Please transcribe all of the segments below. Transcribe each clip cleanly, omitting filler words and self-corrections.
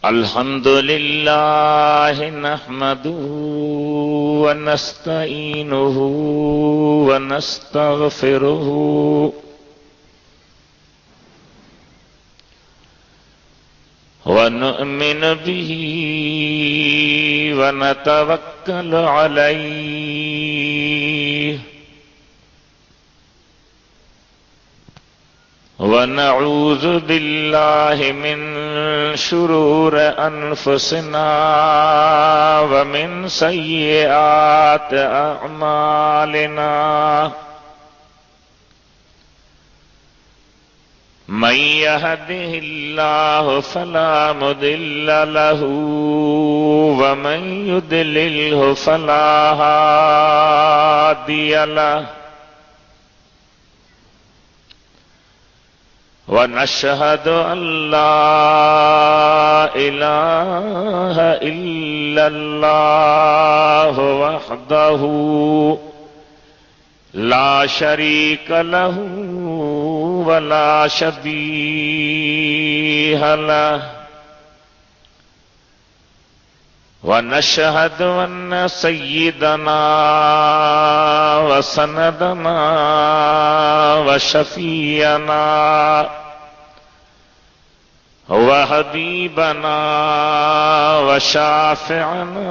अल्हम्दुलिल्लाह नहमदुहु व नस्तईनुहु व नस्तगफिरुहु व नु'मिनु बिही व नतवक्कलु अलैहि व नऊज़ु बिल्लाहि मिन शुरूरि अनफुसिना व मिन सय्यिआति अअमालिना मन यहदिहिल्लाहु फला मुदिल्ल लहू व मन युद्लिल्हु फला हादिय लहु व नशहदु अल्ला इलाहा इल्लल्लाहु वहदहु ला शरीक लहू व ला शबीह लहु व नशहदु अन्न सय्यिदना व सनदना व शफीअना व हबीबना व शाफिअना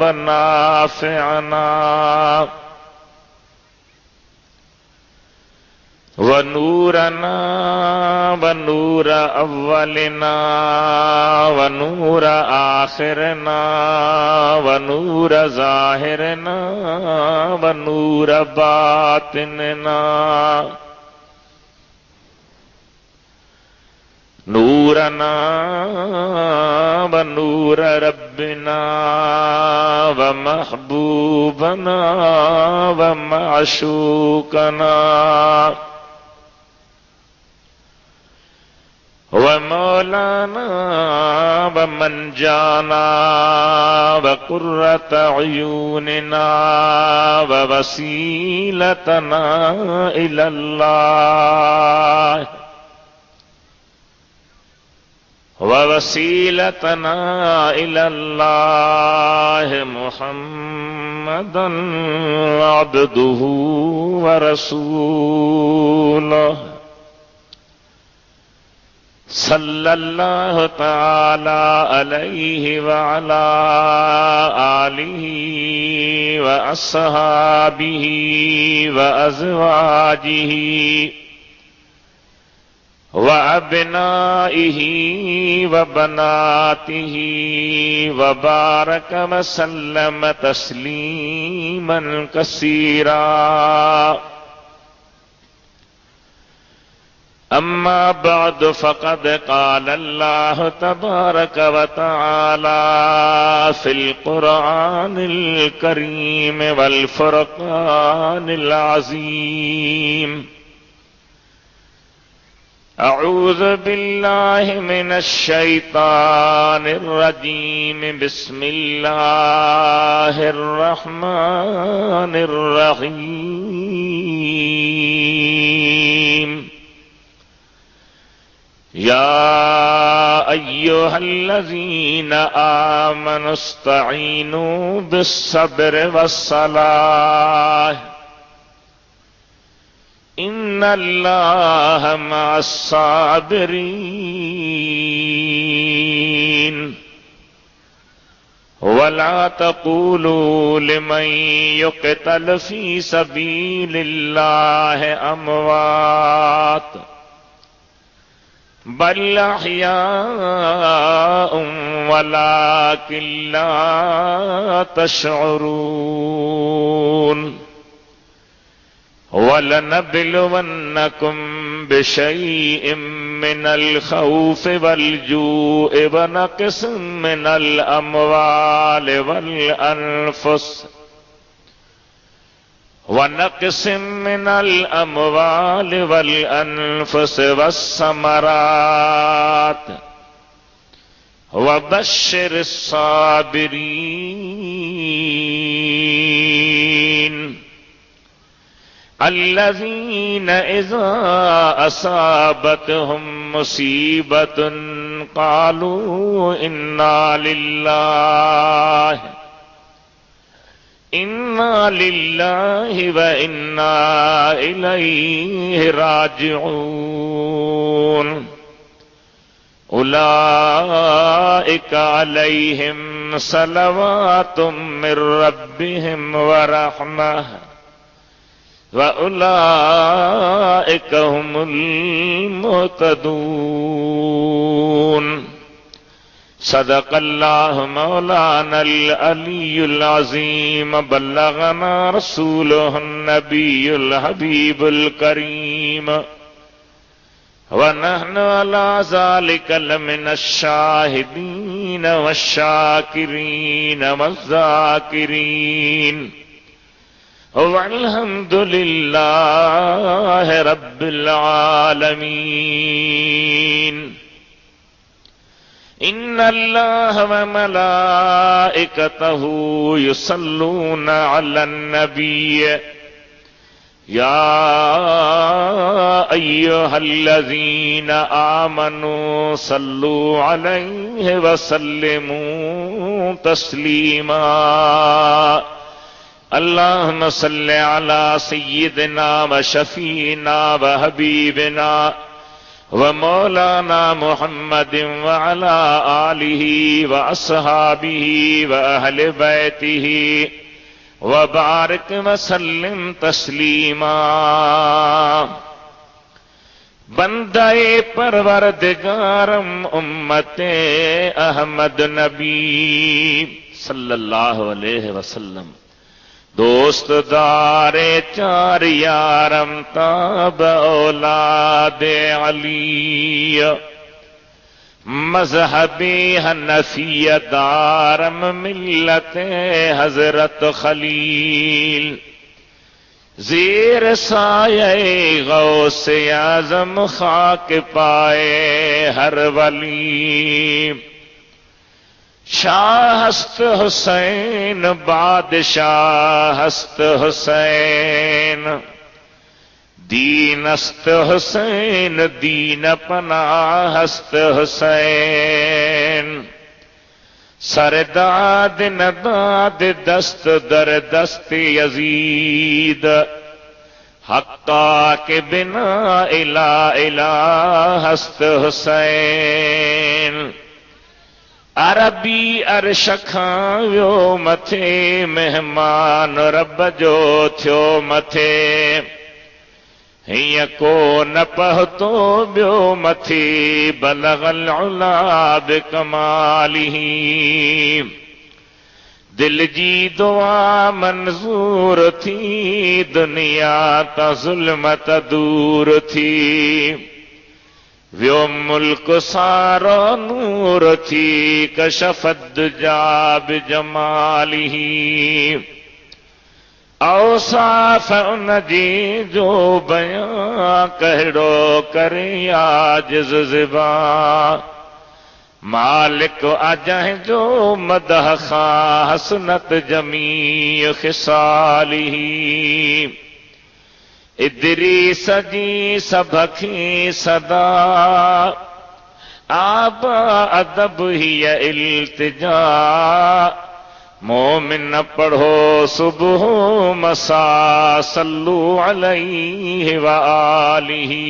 व नाफिअना व नूरना व नूर अव्वलिना व नूर आखिरना व नूर ज़ाहिरना व नूर बातिनना नूरना व नूर रब्बिना व महबूबना व माशूकना व मौलाना व मंजाना व कुर्रत अयूनिना व वसीलतना इलल्लाह व वसीलतना इलल्लाह मुहम्मदन अब्दुहु व रसूलुहु सल्लल्लाहु तआला अलैहि व अला आलिहि व अस्हाबिहि व अज़वाजिहि व अब्नाइहि व बनातिहि व बारक व सल्लम तस्लीमन कसीरा अम्मा बाद फ़क़द क़ाल अल्लाह तबारक व तआला फ़िल क़ुरआनिल करीम वल फ़ुरक़ानिल अज़ीम अऊज़ु बिल्लाहि मिनश शैतानिर रजीम बिस्मिल्लाहिर रहमानिर रहीम या अय्युहल्लज़ीना आमनुस्तईनू बिस्सब्रि वस्सलाह इन्नल्लाहा मअस्साबिरीन वला तक़ूलू लिमन युक़तल फ़ी सबीलिल्लाहि अमवात बल अहयाउन वलाकिन ला तशऊरून वलनब्लुवन्नकुम बिशैइन मिनल खौफ़ि वल जू'i व नक़्सिम मिनल अमवालि वल अनफुस व नक़्सिम मिनल अमवालि वल अनफुस वस्समरात व बश्शिरिस साबिरीन अल्लज़ीना इज़ा असाबतहुम मुसीबतुन क़ालू इन्ना लिल्लाहि व इन्ना इलैहि राजिऊन। उलाइका अलैहिम सलवातुम मिर रब्बिहिम व रहमह व उलाइका हुमुल मुहतदून। सदक़ल्लाहु मौलानल अलीयुल अज़ीम। बल्लगना रसूलुहुन नबियुल हबीबुल करीम। व नहनु अला ज़ालिका लमिनश शाहिदीन वश्शाकिरीन वज़्ज़ाकिरीन। वल्हम्दुलिल्लाहि रब्बिल आलमीन। इन्नल्लाह व मलाइकतहु युसल्लूना अलन नबिय्य या अय्युहल्लज़ीना आमनू सल्लू अलैहि व सल्लिमू तस्लीमा। अल्लाहुम्मा सल्लि अला सय्यिदिना व शफीना व हबीबिना व मौलाना मुहम्मदिन व अला आलिहि व अस्हाबिहि व अहले बैतिहि व बारिक व सल्लिम तस्लीमा। बंदे परवरदिगारम उम्मते अहमद नबी सल्लल्लाहु अलैहि वसल्लम। दोस्त दारे चार यारम ताब औलादे अली। मजहबी हनफिया दारम मिल्लते हजरत खलील। ज़ेर साये गौसे आज़म खाक पाए हर वली। शाह हस्त हुसैन बादशाह हस्त हुसैन। दीनस्त हुसैन दीन पनाह हस्त हुसैन। सरदाद नदाद दस्त दर दस्त यजीद। हक्का के बिना इला इला हस्त हुसैन। अरबी अर्श खां वियो मथे मेहमान रब जो थियो मथे। हीअं को न पहुतो ॿियो मथे बलगल उला बिकमालिही। दिल जी दुआ मंज़ूर थी दुनिया तां ज़ुल्मत दूर थी। व्यो मुल्क सारो नूर थी कशफत जाब जमालिही। औसाफ उन जी जो बयां कहिड़ो करे आजिज़ ज़िबां। मालिक अजह जो मदह खां हसनत जमी ख़िसालिही। इदरीस जी सबखी सदा आबा अदब हिय इल्तिजा। मोमिन पढ़ो सुबह मसा सल्लू अलैहि व आलिही।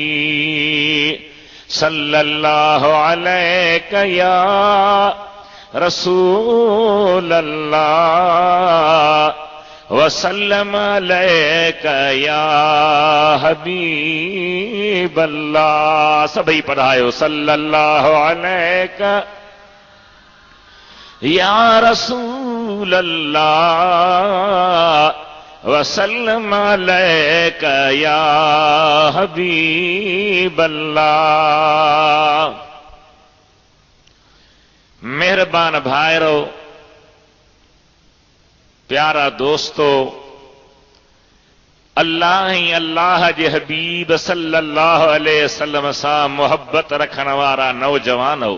सल्लल्लाहु अलैका या रसूल अल्लाह वसल्लम अलैका या हबीब अल्लाह। सभी पढ़ायो सल्लल्लाहु अलैका या रसूल अल्लाह वसल्लम अलैका या हबीब अल्लाह। मेहरबान भाइरो, प्यारा दोस्तो, अल्लाह ही अल्लाह जे हबीब सल्लल्लाहु अलैहि वसल्लम सां मोहब्बत रखण वारा नौजवान हो।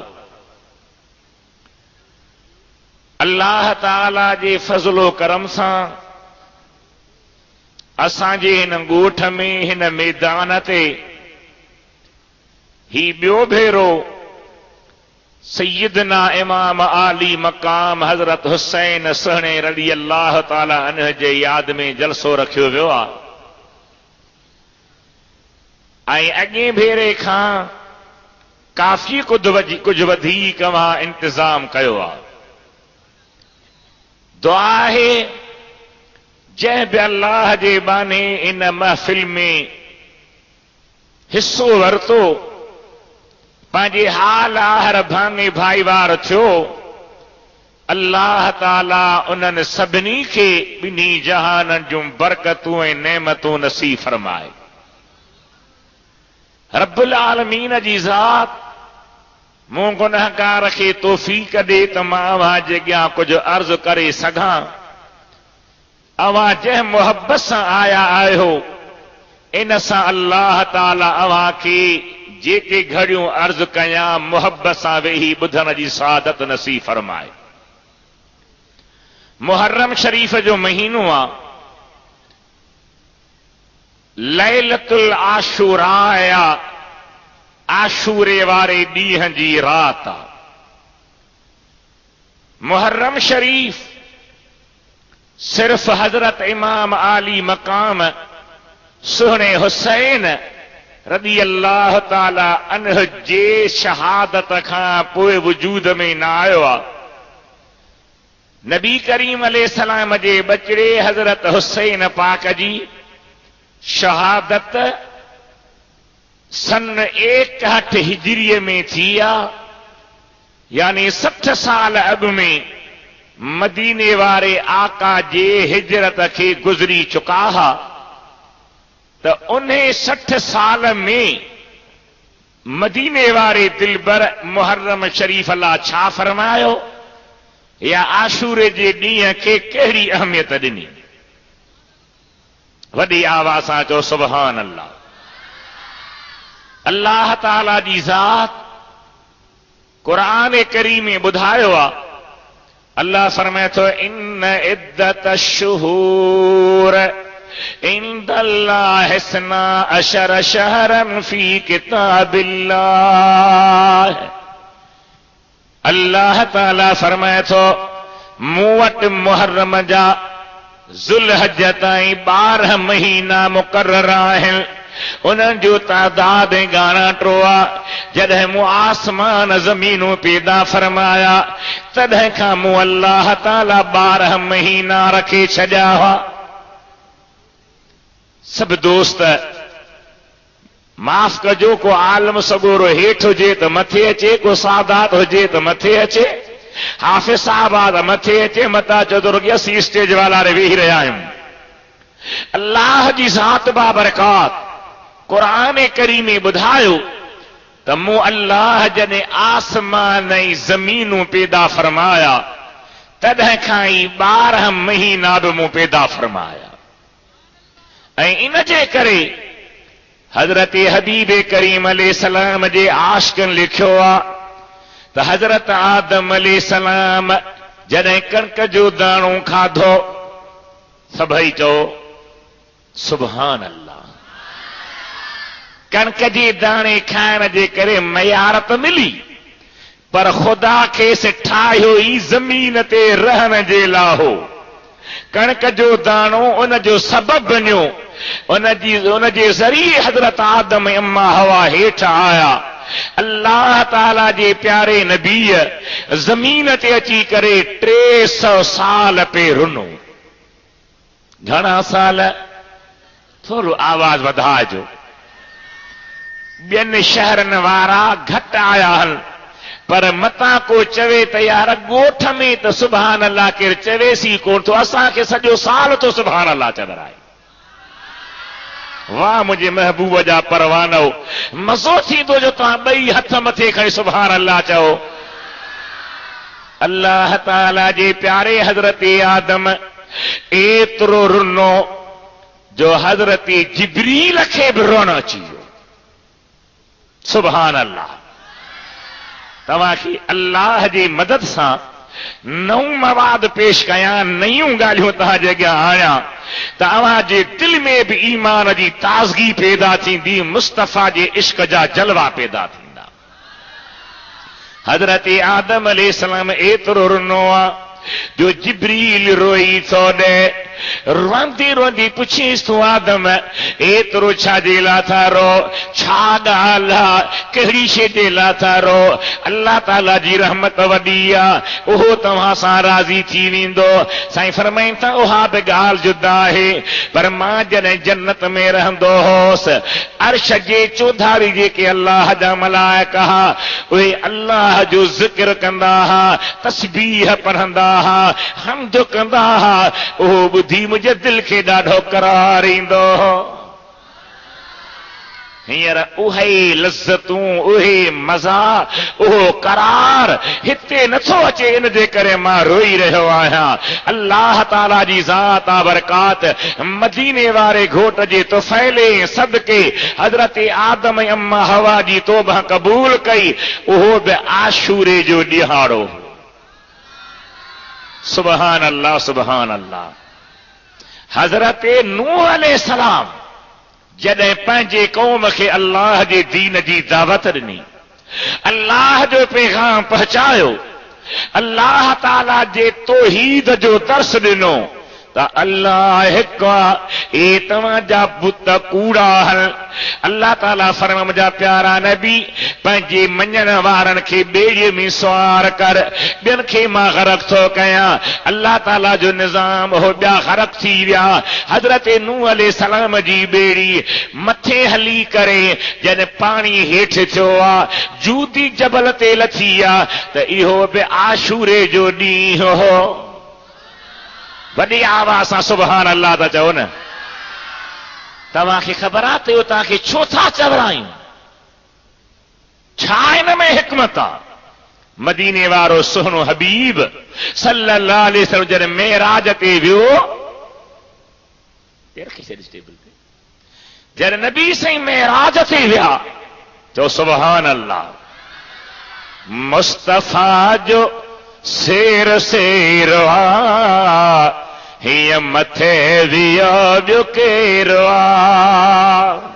अल्लाह ताला जे फज़लो करम सां असांजे हिन ॻोठ में हिन मैदान ते ही ॿियो भेरो सैयदना इमाम आली मकाम हजरत हुसैन सहणे रज़ी अल्लाह ताला अन्हु जे याद में जलसो रखियो वियो आहे। ऐं अॻे भेरे खां काफ़ी कुझु वधीक मां इंतज़ाम कयो आहे। दुआ आहे जंहिं बि अल्लाह जे बाने इन महफ़िल में हिस्सो वरितो पंहिंजे हाल आहर भाङे भाईवार थियो, अल्लाह ताला उन्हनि सभिनी खे ॿिन्ही जहाननि जूं बरकतूं ऐं नेमतूं नसीब फरमाए। रब्बुल आलमीन जी ज़ात मूं गुनहगार खे तौफ़ीक़ ॾे त मां अव्हां जे अॻियां कुझु अर्ज़ु करे सघां। अव्हां जंहिं मुहबत सां आया आहियो, इन सां अल्लाह ताला अव्हां खे जेके घड़ियूं अर्ज़ु कयां मुहबत सां वेही ॿुधण जी सआदत नसीब फरमाए। मुहर्रम शरीफ़ जो महीनो आहे, लैलतुल आशूरा या आशूरे वारे ॾींहं जी रात आहे। मुहर्रम शरीफ़ सिर्फ़ हज़रत इमाम आली मकाम सुहिणे हुसैन रज़ी अल्लाह ताला अन्हु जे शहादत खां पोइ वजूद में न आयो आहे। नबी करीम अलैहिस्सलाम जे बचड़े हज़रत हुसैन पाक जी शहादत सन 61 हिजरीअ में थी आहे, यानी 60 साल अॻु में मदीने वारे आका जे हिजरत खे गुज़री चुका हा। त उन्हें 60 साल में मदीने वारे दिलबर मुहर्रम शरीफ़ अल्लाह छा फरमायो या आशूरे जे ॾींहं खे कहिड़ी अहमियत ॾिनी? वॾी आवाज़ सां चओ सुभान अल्लाह। अल्लाह ताला जी ज़ात क़ुरान करीम में ॿुधायो आहे। अल्लाह फरमाए थो इन इद्दत अश्शुहूर इंदल्लाह हिस्ना अशर शहरन फी किताबिल्लाह। अल्लाह ताला फरमाए थो मूं वटि मुहर्रम जा ज़ुल्हज ताईं 12 महीना मुक़र्रर आहिनि। उन्हनि जो तादाद 11 आहे। जॾहिं मूं आसमान ज़मीनूं पैदा फरमाया, तॾहिं खां मूं अल्लाह ताला 12 महीना रखे छॾिया हुआ। सभु दोस्त माफ़ कजो, को आलम सगोरो हेठि हुजे त मथे अचे, को सादात हुजे त मथे अचे, हाफ़िज़ साहब आहे त मथे अचे, मता चओ त रुॻी असीं स्टेज वारा वेही रहिया आहियूं। अल्लाह जी ज़ात बाबरकात क़ुरान करीम में ॿुधायो त मूं अल्लाह जॾहिं आसमान ऐं ज़मीनूं पैदा फरमाया, तॾहिं खां ई 12 महीना बि मूं पैदा फरमाया। ऐं इन जे करे हज़रत हबीब करीम अलैहिस्सलाम जे आशिक़नि लिखियो आहे त हज़रत आदम अलैहिस्सलाम जॾहिं कणिक जो दाणो खाधो, सभई चओ सुभान अल्लाह। कणिक जे दाणे खाइण जे करे मयारत मिली, पर ख़ुदा खेसि ठाहियो ई ज़मीन ते रहण जे लाइ हो। कणिक जो दाणो उन जो सबब बणियो, उन जे ज़रिए हज़रत आदम ऐं अम्मा हवा हेठि आया। अल्लाह ताला जे प्यारे नबीअ ज़मीन ते अची करे 300 साल पे रुनो। घणा साल? थोरो आवाज़ वधाइजो। ॿियनि शहरनि वारा घटि आया आहिनि, पर मतां को चवे त यार ॻोठ में त सुभान अल्लाह केरु चवेसी कोन थो, असांखे सॼो साल तो सुभान अल्लाह चवराए। वाह मुंहिंजे महबूब जा परवानो, मज़ो थींदो जो तव्हां 2 हथ मथे खणी सुभान अल्लाह चओ। अल्लाह ताला जे प्यारे हज़रत आदम एतिरो रुनो जो हज़रत जिब्रील खे बि रोण अची वियो। सुभान अल्लाह। तव्हांखे अल्लाह जी मदद सां नऊं मवाद पेश कयां, नयूं ॻाल्हियूं तव्हांजे अॻियां आहियां, तव्हांजे दिलि में बि ईमान जी ताज़गी पैदा थींदी, मुस्तफ़ा जे इश्क जा जलवा पैदा थींदा। हजरत आदम अलैहिस्सलाम एतिरो रुनो आहे जो जिब्रील रोई थो ॾे। रोंदी रोंदी पुछीस तूं आदम एतिरो छाजे लाइ था रो, छा ॻाल्हि आहे, कहिड़ी शइ जे लाइ था रो? अल्लाह ताला जी रहमत वॾी आहे, उहो तव्हां सां राज़ी थी वेंदो। साईं फरमाइनि था उहा बि ॻाल्हि जुदा आहे, पर मां जॾहिं जन्नत में रहंदो होसि, अर्श जे चौधारी जेके अल्लाह जा मलाइका उहे अल्लाह जो ज़िक्र कंदा हुआ, तस्बीह पढ़ंदा हुआ, हम्द कंदा हुआ, उहो ॿुधी मुंहिंजे दिलि खे ॾाढो करार ईंदो हो। हींअर उहे लज़तूं, उहे मज़ा, उहो करार हिते नथो अचे, इन जे करे मां रोई रहियो आहियां। अल्लाह ताला जी ज़ात बरकात मदीने वारे घोट जे तुफ़ैले सदके हज़रत आदम ऐं अम्मा हवा जी तौबा क़बूल कई, उहो बि आशूरे जो ॾिहाड़ो। सुभान अल्लाह, सुभान अल्लाह। हज़रत नूह अलैहिस्सलाम जॾहिं पंहिंजे क़ौम खे अल्लाह जे दीन जी दावत ॾिनी, अल्लाह जो पैगाम पहुचायो, अल्लाह ताला जे तौहीद जो दर्स ॾिनो त अल्लाह हिकु आहे, ए तव्हांजा बुत कूड़ा आहिनि। अल्लाह ताला फरमाए मुंहिंजा प्यारा नबी पंहिंजे मञण वारनि खे ॿेड़ीअ में सुवार कर, ॿियनि खे मां ग़रक़ थो कयां। अल्लाह ताला जो निज़ाम हो ॿिया ग़रक़ थी विया। हज़रत नूह अलैहिस्सलाम जी ॿेड़ी मथे हली करे जॾहिं पाणी हेठि थियो आहे, जूदी जबल ते लथी आहे, त इहो बि आशूरे जो ॾींहुं हो। वॾी आवाज़ सां सुभान अल्लाह था चओ न। तव्हांखे ख़बर आहे त इहो तव्हांखे छो था चवरायूं? छा हिन में हिकमत आहे? मदीने वारो सुहिणो हबीब सल्लल्लाहु अलैहि वसल्लम जॾहिं मेराज ते वियो, जॾहिं नबी साईं मेराज ते विया, चओ सुभान अल्लाह। मुस्तफ़ा जो शेर शेर आ, हीअं मथे वियो ॿियो केरु आ।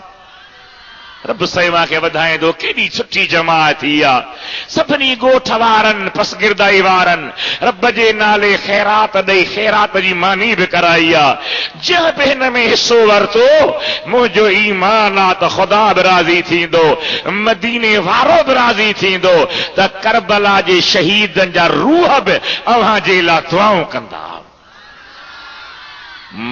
रब सईमा खे वधाईंदो, केॾी सुठी जमात थी आहे। सभिनी ॻोठ वारनि, पसगिरदाई वारनि रब जे नाले ख़ैरात ॾेई ख़ैरात जी मानी बि कराई आहे। जंहिं बि हिन में हिसो वरितो, मुंहिंजो ईमान आहे त ख़ुदा बि राज़ी थींदो, मदीने वारो बि राज़ी थींदो, त करबला जे शहीदनि जा रूह बि अव्हां जे लाइ दुआऊं कंदा।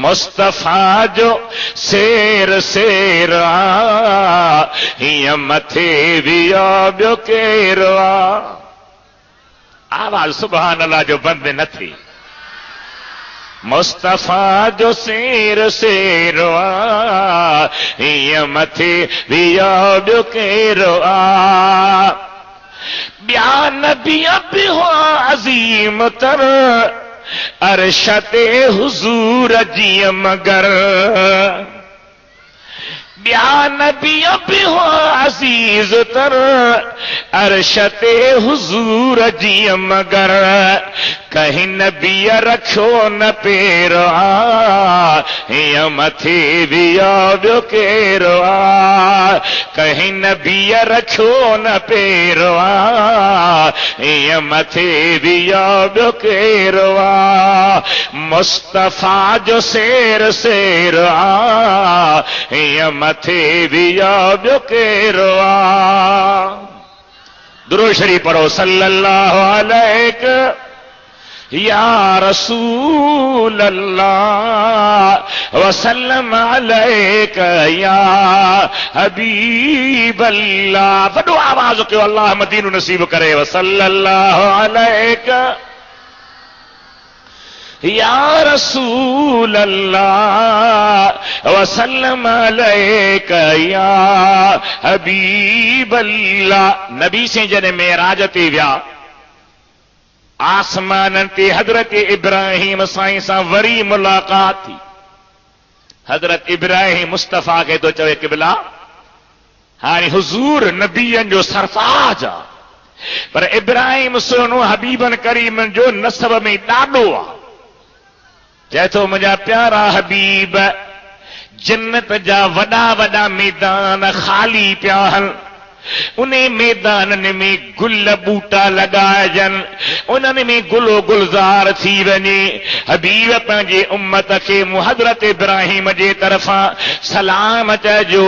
मुस्तफ़ा जो शेर शेर आ, हीअं मथे वियो ॿियो केरु आ। आवाज़ सुभान अल्लाह जो बंदि न थी। मुस्तफ़ा जो शेर शेर आ, हीअं मथे वियो ॿियो केरु आ। ॿिया नबी बि हो अज़ीम तर, अर्श ते हुज़ूर जीअं मगर। ॿिया नबी बि हो अज़ीज़ तर, अर्श ते हुज़ूर जीअं मगर। कंहिं नबीअ रखियो न पेर आ, हीअं मथे वियो ॿियो केरु आ। कंहिं नबीअ रखियो न पेर आ, हीअं मथे वियो ॿियो केरु आ। मुस्तफ़ा जो शेर शेर आ, हीअं मथे वियो ॿियो केरु आ। दुरूद शरीफ पढ़ो सल्लल्लाहु अलैहि या रसूल अल्लाह वसल्लम अलैक या हबीब अल्लाह। वॾो आवाज़ कयो, अल्लाह मदीनो नसीब करे। वसल्लल्लाहु अलैक या रसूल अल्लाह वसल्लम अलैक या हबीब अल्लाह। नबी से जॾहिं मेराज ते विया, आसमाननि ते हज़रत इब्राहिम साईं सां वरी मुलाक़ात थी। हज़रत इब्राहिम मुस्तफ़ा खे तो चवे क़िबला, हाणे हुज़ूर नबीअनि जो सरताज आहे, पर इब्राहिम सुहिणो हबीबन करीमन जो नसब में ॾाढो आहे। चए थो मुंहिंजा प्यारा हबीब, जन्नत जा वॾा वॾा मैदान ख़ाली पिया आहिनि, उन्हें मैदान में गुल बूटा लगाइजन, उन्हनि में गुलो गुलजार थी वञे। हबीब पंहिंजे उम्मत खे हज़रत इब्राहिम जे तरफ़ां सलाम चइजो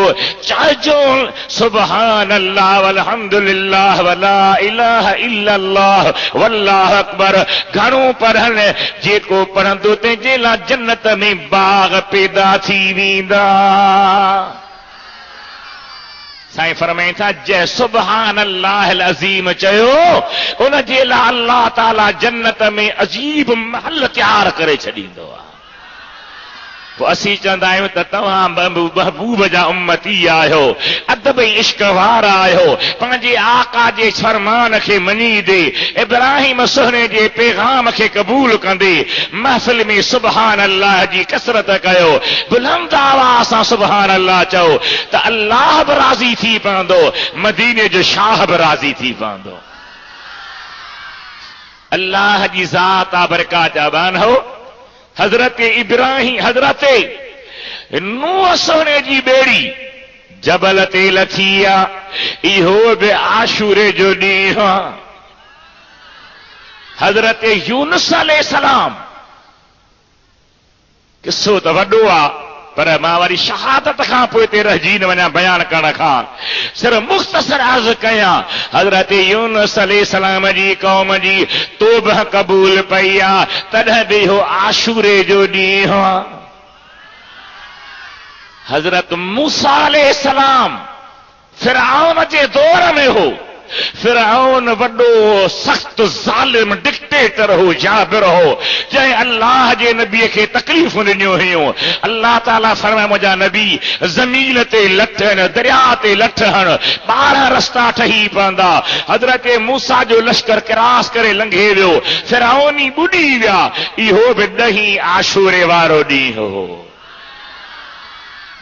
सुभान अल्लाह वल्हम्दुलिल्लाह वला इलाहा इल्लल्लाह वल्लाहु अकबर। घणो पढ़नि, जेको पढ़ंदो तंहिंजे लाइ जन्नत में बाग पैदा थी वेंदा। साईं फरमाइनि था जय सुभान अल्लाह अज़ीम चयो, उन जे लाइ अल्लाह ताला जन्नत में अजीब महल तैयार करे छॾींदो आहे। पोइ असीं चवंदा आहियूं त तव्हां महबूब जा उम्मती आहियो, अदब ऐं इश्क वारा आहियो, पंहिंजे आका जे फरमान खे मञीदे, इब्राहिम सुहरे जे पैगाम खे क़बूल कंदे महफ़िल में सुभान अल्लाह जी कसरत कयो, बुलंद आवाज़ सां सुभान अल्लाह चओ त अल्लाह बि राज़ी थी पवंदो, मदीने जो शाह बि राज़ी थी पवंदो। अल्लाह जी ज़ात आ बरकात जाबान हो। हज़रत इब्राहिम, हज़रत नूह सोने जी बेड़ी जबल ते लथी आहे, इहो बि आशूरे जो ॾींहुं आहे। हज़रत यूनुस अलैहिस्सलाम, किस्सो त वॾो आहे, पर मां वरी शहादत खां पोइ ते रहिजी न वञा बयान करण खां, सिर्फ़ मुख़्तसर अर्ज़ कयां। हज़रत यूनुस अलैहिस्सलाम जी क़ौम जी तौबह क़बूल पई आहे, तॾहिं बि इहो आशूरे जो ॾींहुं आहे। हज़रत मूसा अलैहिस्सलाम फ़िरऔन जे दौर में हो। फ़िरऔन वॾो सख़्त ज़ालिम डिक्टेटर हो, जाबिर हो, जंहिं अल्लाह जे नबीअ खे तकलीफ़ूं ॾिनियूं हुयूं। अल्लाह ताला फरमाए मुंहिंजा नबी ज़मीन ते लथनि, दरिया ते लथनि, 12 रस्ता ठही पवंदा। हज़रत मूसा जो लश्कर क्रॉस करे लंघे वियो, फ़िरऔनी ॿुॾी विया। इहो बि 10 आशूरे वारो ॾींहुं हो,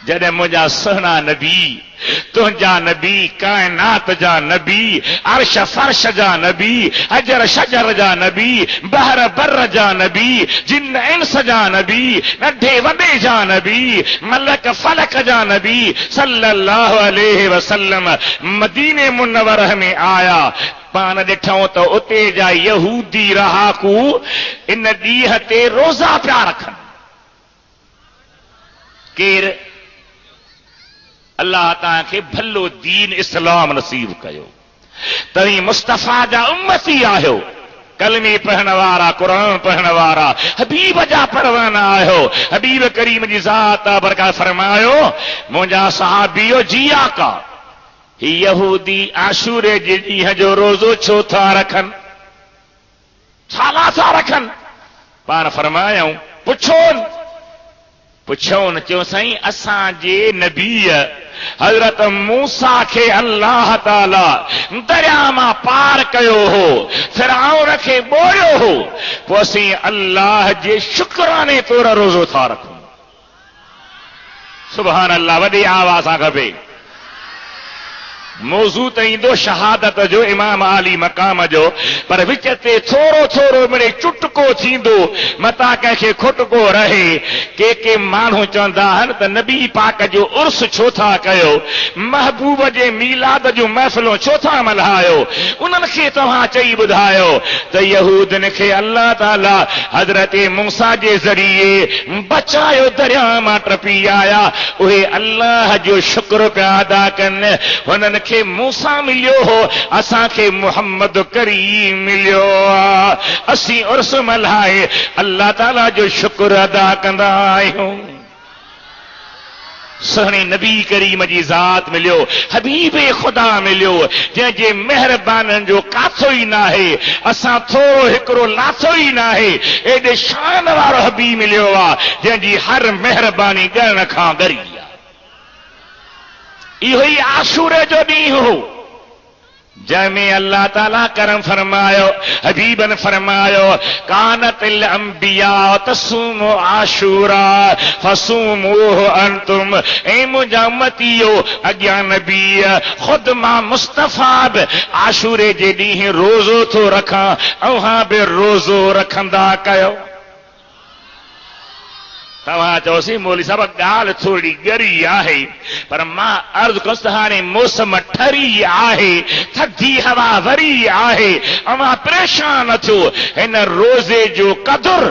जॾहिं मुंहिंजा सुहिणा नबी, तुंहिंजा नबी, काइनात जा नबी, अर्श फर्श जा नबी, अजर शजर जा नबी, बहर बर जा नबी, जिन इंस जा नबी, नंढे वॾे जा नबी, मलक फलक जा नबी सल्लल्लाहु अलैहि वसल्लम मदीने मुनव्वरह में आया। पाण ॾिठऊं त उते जा यहूदी रहाकू इन ॾींहं ते रोज़ा पिया रखनि। केरु? अल्लाह तव्हांखे भलो दीन इस्लाम नसीब कयो। तव्हीं मुस्तफ़ा जा उम्मती आहियो, कलमे पढ़ण वारा, क़ुरान पढ़ण वारा, हबीब जा परवाना आहियो। हबीब करीम जी ज़ात बरकत फरमायो, मुंहिंजा सहाबियो जिया का ही यहूदी आशूरे जे ॾींहं जो रोज़ो छो था रखनि, छाला था रखनि? पाण फरमायूं पुछोन, चयो साईं असांजे नबीअ हज़रत मूसा खे अल्लाह ताला दरिया मां पार कयो हो, फ़िरऔन खे ॿोड़ियो हो, पोइ असीं अल्लाह जे शुक्राने तौर रोज़ो था रखूं। सुभान अल्लाह, वॾी आवाज़ सां खपे। मौज़ू त ईंदो शहादत जो, इमाम आली मक़ाम जो, पर विच ते थोरो थोरो मिड़े चुटको थींदो, मता कंहिंखे खुटको रहे। के माण्हू चवंदा आहिनि त नबी पाक जो उर्स छो था कयो, महबूब जे मीलाद जूं महफ़िलूं छो था मल्हायो? उन्हनि खे तव्हां चई ॿुधायो त यहूदन खे अल्लाह ताला हज़रत मूसा जे ज़रिए बचायो, दरिया मां टपी आया, उहे अल्लाह जो शुक्र पिया अदा कनि। हुननि खे मूसा मिलियो हो, असांखे मुहम्मद करीम मिलियो आहे। असीं उर्स मल्हाए अल्लाह ताला जो शुक्र अदा कंदा आहियूं। सुहिणे नबी करीम जी ज़ात मिलियो, हबीब ख़ुदा मिलियो, जंहिंजे महिरबाननि जो काथो ई नाहे, असां थोरो हिकिड़ो लाथो ई नाहे। एॾे शान वारो हबीब मिलियो आहे, जंहिंजी हर महिरबानी ॻणण खां ॻरी आहे। इहो ई आशूरे जो ॾींहुं हो, जंहिंमें अल्लाह ताला करम फरमायो, हबीबन फरमायो, कानतिल अंबिया तसूमु आशूरा फसूमुहु अंतुम। ऐं मुंहिंजा उम्मतीयो, अॻियां नबी ख़ुदि मां मुस्तफ़ा बि आशूरे जे ॾींहुं रोज़ो थो रखां, अव्हां बि रोज़ो रखंदा कयो। तव्हां चयोसीं मौली साहब ॻाल्हि थोरी ॻरी आहे, पर मां अर्ज़ु कयुसि त हाणे मौसम ठरी आहे, थधी हवा वरी आहे, अवां परेशान न थियो। हिन रोज़े जो क़दुरु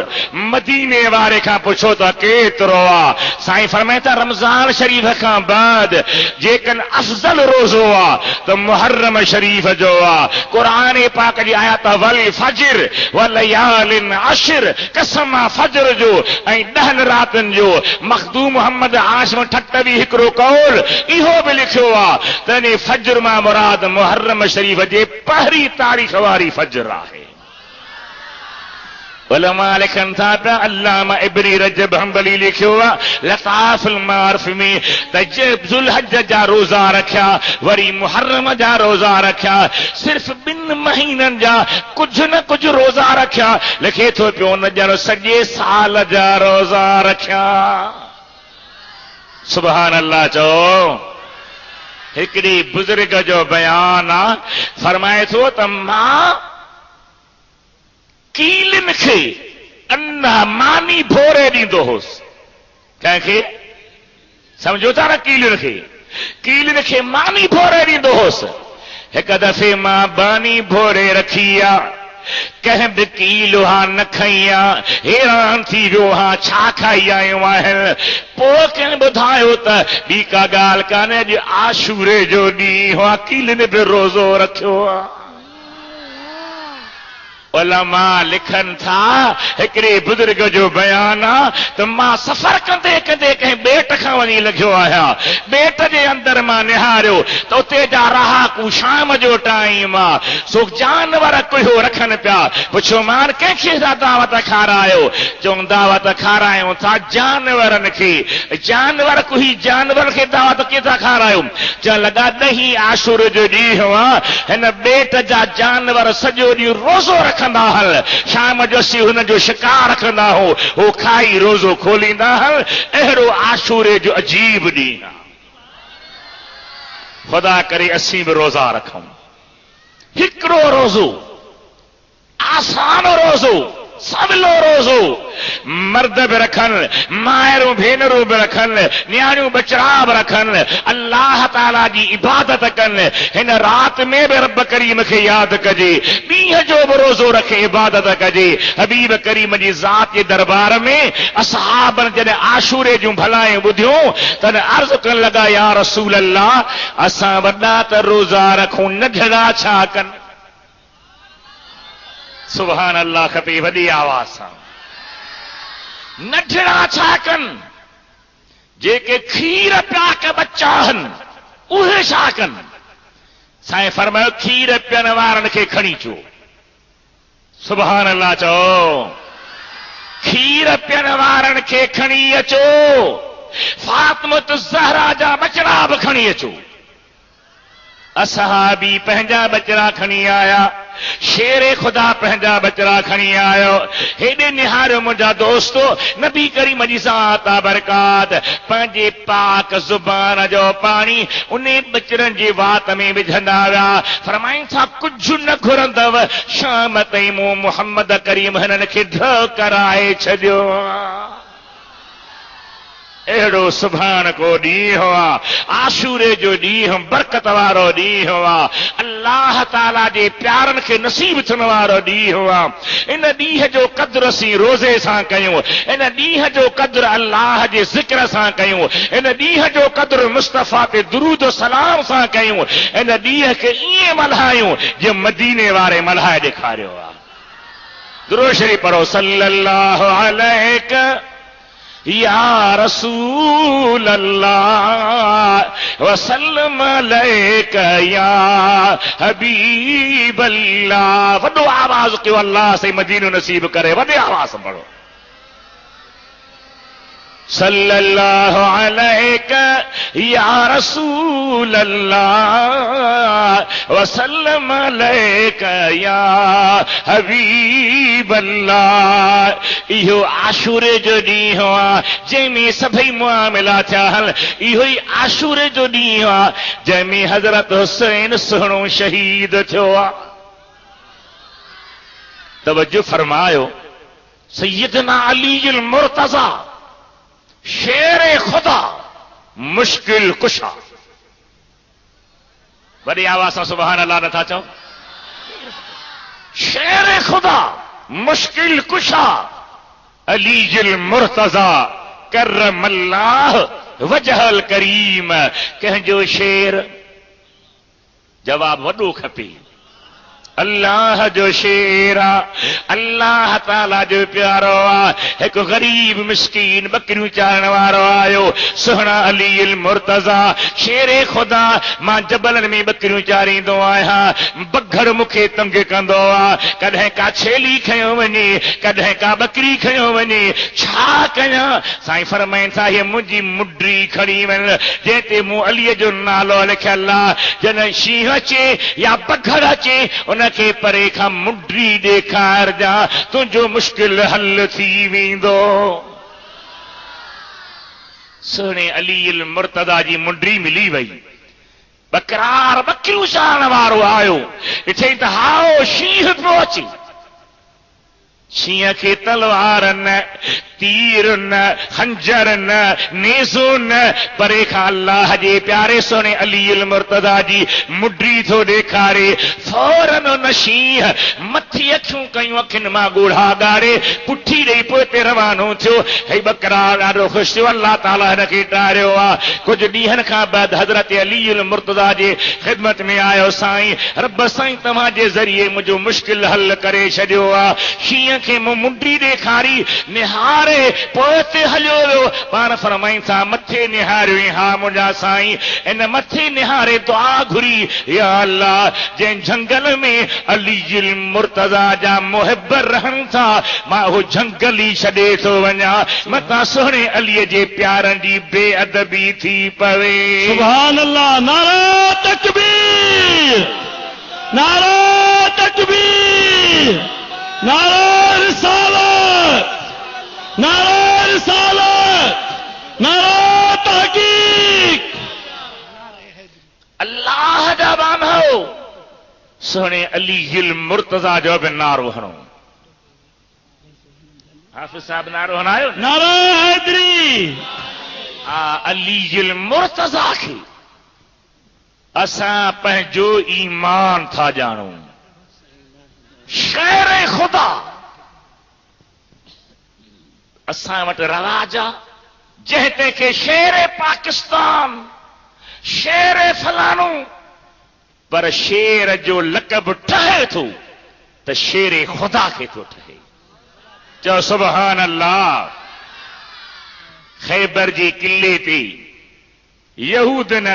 मदीने वारे खां पुछो त केतिरो आहे। साईं फरमाए था रमज़ान शरीफ़ खां बाद जेकन अफ़ज़ल रोज़ो आहे त मुहर्रम शरीफ़ जो आहे। क़ुरान पाक जी आयत वल फज्र व लयालिन अश्र, कसम आहे फज्र जो ऐं 10 रातनि जो। मखदूम मोहम्मद आशिम ठट्टवी हिकिड़ो कौल इहो बि लिखियो आहे त फज्र मां मुराद मुहर्रम शरीफ़ जे पहिरीं तारीख़ वारी फज्र आहे। उलमा लिखनि था पिया, अल्लामा इब्नी रजब हंबली लिखियो आहे लताफ़ुल मारिफ़ में त ज़ुल्हज जा रोज़ा रखिया, वरी मुहर्रम जा रोज़ा रखिया, सिर्फ़ 2 महीननि जा कुझु न कुझु रोज़ा रखिया। लिखे थो पियो न ॼण सॼे साल जा रोज़ा रखिया। सुभान अल्लाह चओ। हिकिड़ी बुज़ुर्ग जो बयान आहे, फरमाए थो त मां कीलिन खे अन्ना मानी भोरे ॾींदो होसि। कंहिंखे सम्झो था न? कीलिन खे मानी भोरे ॾींदो होसि। हिकु दफ़े मां बानी भोरे रखी आहे, कंहिं बि कीलो हा न खई आहे, हैरान थी वियो हा छा खाई आहियूं आहिनि। पोइ कंहिं ॿुधायो त ॿी का ॻाल्हि कान्हे, अॼु आशूरे जो ॾींहुं आहे, कीलिन बि रोज़ो रखियो आहे। उलमा लिखनि था हिकिड़े बुज़ुर्ग जो बयान आहे त मां सफ़र कंदे कंदे कंहिं ॿेट खां वञी लॻियो आहियां। ॿेट जे अंदरि मां निहारियो त उते जा रहाकू शाम जो टाइम आहे, सो जानवर कुहियो रखनि पिया। पुछियो मान कंहिंखे था दावत खारायो? चऊं दावत खारायूं था जानवरनि खे। जानवर कुही जानवर खे दावत कीअं खारायो? चवण लॻा ॾहीं आशूर जो ॾींहुं आहे, हिन ॿेट जा जानवर सॼो ॾींहुं रोज़ो रखनि हल, शाम जो असीं हुन जो शिकार कंदा हो, हो खाई रोज़ो खोलींदा हल। अहिड़ो आशूरे जो अजीब ॾींहुं आहे। ख़ुदा करे असीं बि रोज़ा रखूं। हिकिड़ो रोज़ो, आसान रोज़ो, सवलो रोज़ो। मर्द बि रखनि, मायरूं भेनरूं बि रखनि, न्याणियूं बचड़ा बि रखनि, अल्लाह ताला जी इबादत कनि। हिन राति में बि रब करीम खे यादि कजे, ॾींहं जो बि रोज़ो रखे इबादत कजे। हबीब करीम जी ज़ात जे दरबार में असहाबनि जॾहिं आशूरे जूं भलायूं ॿुधियूं तॾहिं अर्ज़ु कनि लॻा, या रसूल अल्लाह, असां वॾा त रोज़ा रखूं, नंढड़ा छा कनि? सुभान अल्लाह खपे वॾी आवाज़ सां। नंढड़ा छा कनि? जेके खीर पिया के बच्चा आहिनि उहे छा कनि? साईं फरमायो खीर पीअण वारनि खे खणी अचो। सुभान अल्लाह चओ। खीर पीअण वारनि खे खणी अचो। फातिमत ज़हरा जा बचड़ा बि खणी अचो। असहाबी पंहिंजा बचड़ा खणी आया, शेरे खुदा पंहिंजा बचड़ा खणी आयो। हेॾे निहारियो मुंहिंजा दोस्तो, नबी करीम जी ज़ात बरकात पंहिंजे पाक ज़ुबान जो पाणी उन बचड़नि जे वात में विझंदा विया। फरमाइनि था कुझु न घुरंदव, शाम ताईं मूं मुहम्मद करीम हिननि खे ढ कराए छॾियो। अहिड़ो सुभाणे को ॾींहुं आहे, आशूरे जो ॾींहुं बरकत वारो ॾींहुं आहे, अल्लाह ताला जे प्यारनि खे नसीब थियण वारो ॾींहुं आहे। इन ॾींहं जो क़द्र असीं रोज़े सां कयूं, इन ॾींहं जो क़द्र अल्लाह जे ज़िक्र सां कयूं, इन ॾींहं जो क़द्र मुस्तफ़ा ते दुरूद सलाम सां कयूं, इन ॾींहं खे ईअं मल्हायूं जीअं मदीने वारे मल्हाए ॾेखारियो आहे। दुरूद शरीफ़ पढ़ो, सल्लल्लाहु अलैहि या रसूल अल्लाह वसल्लम अलैका या हबीब अल्लाह। वॾो आवाज़ कयो, अल्लाह से मदीनो नसीब करे। वॾे आवाज़ से पढ़ो, सल्लल्लाहु अलैका या रसूल अल्लाह वसल्लम अलैका या हबीब अल्लाह। इहो आशूरे जो ॾींहुं आहे जंहिंमें सभई मुआमिला थिया हल। इहो ई आशूरे जो ॾींहुं आहे जंहिंमें हज़रत हुसैन सुहिणो शहीद थियो आहे। तवज्जो फरमायो, सैयदना अली अल मुर्तज़ा शेर खुदा मुश्किल कुशा। वॾी आवाज़ सां सुभान अल्लाह नथा चओ? शेर खुदा मुश्किल कुशा अलीजुल मुर्तज़ा करमल्लाह वजहल करीम। कंहिंजो शेर जवाब वॾो खपे। अल्लाह जो शेर आ, अल्लाह ताला जो प्यारो आ। एक गरीब मिस्कीन बकरियूं चारण वारो आयो, सुहिणा अली मुर्तज़ा शेरे खुदा। मां जबलनि में बकरियूं चारींदो आहियां, बघड़ मूंखे तंग कंदो आ। कॾहिं का छेली खयो वञे, कॾहिं का बकरी खयो वञे, छा कयां? साईं फरमाइनि था हीअ मुंहिंजी मुड्री खणी वञ जंहिं ते मूं अलीअ जो नालो लिखियल आहे। जॾहिं शींहं अचे या बघड़ अचे उनखे परे खां मुंडी ॾेखारजां, तुंहिंजो मुश्किल हल थी वेंदो। सुहिणे अली मुर्तज़ा जी मुंडी मिली वई। बकरार बकरियूं चारण वारो आयो, ॾिठई त हाओ शींहं पियो अचे। शींहं खे तलवार न, तीर न, खंजर न, नेज़ो न, परे खां अल्लाह जे प्यारे सुहिणे अली मुर्तज़ा जी मुड्री थो ॾेखारे। फौरन उन शींहं मथी अखियूं कयूं, अखियुनि मां ॻोढ़ा ॻाड़े पुठी ॾेई पोइ ते रवानो थियो। हे बकरार ॾाढो ख़ुशि थियो, अल्लाह ताला हिनखे टारियो आहे। कुझु ॾींहंनि खां बाद हज़रत अली मुर्तज़ा जे ख़िदमत में आयो, साईं रब साईं तव्हांजे ज़रिए मुंहिंजो मुश्किल हल करे छॾियो आहे। शींहं खे मूं मुंडी ॾेखारी, निहार पोइ ते हलियो वियो। पाण फरमाइनि था मथे निहारियो, हा मुंहिंजा साईं इन मथे निहारे दुआ घुरी, या अल्लाह जंहिं झंगल में अली मुर्तज़ा जा मुहिब रहनि था, मां उहो झंगल ई छॾे थो वञा, मतां सुहिणे अलीअ जे प्यारनि जी बेअदबी थी पवे। सुभान अल्लाह। नारा तकबीर, नारा तकबीर, नारा रिसालत, नारा रिसालत, नारा तहकीक। अल्लाह जा बानो सुहिणे अली मुर्तज़ा जो बि नारो हणो। हाफ़िज़ साहब नारो हणायो? नारा हैदरी। अली मुर्तज़ा खे असां पंहिंजो ईमान था ॼाणूं। शेर खुदा असां वटि रवाज आहे, जंहिं ते खे शेर पाकिस्तान, शेर फलाणो, पर शेर जो लक़ब ठहे थो त शेर खुदा खे थो ठहे। चओ सुभान अल्लाह। ख़ैबर जे किले ते यहूदन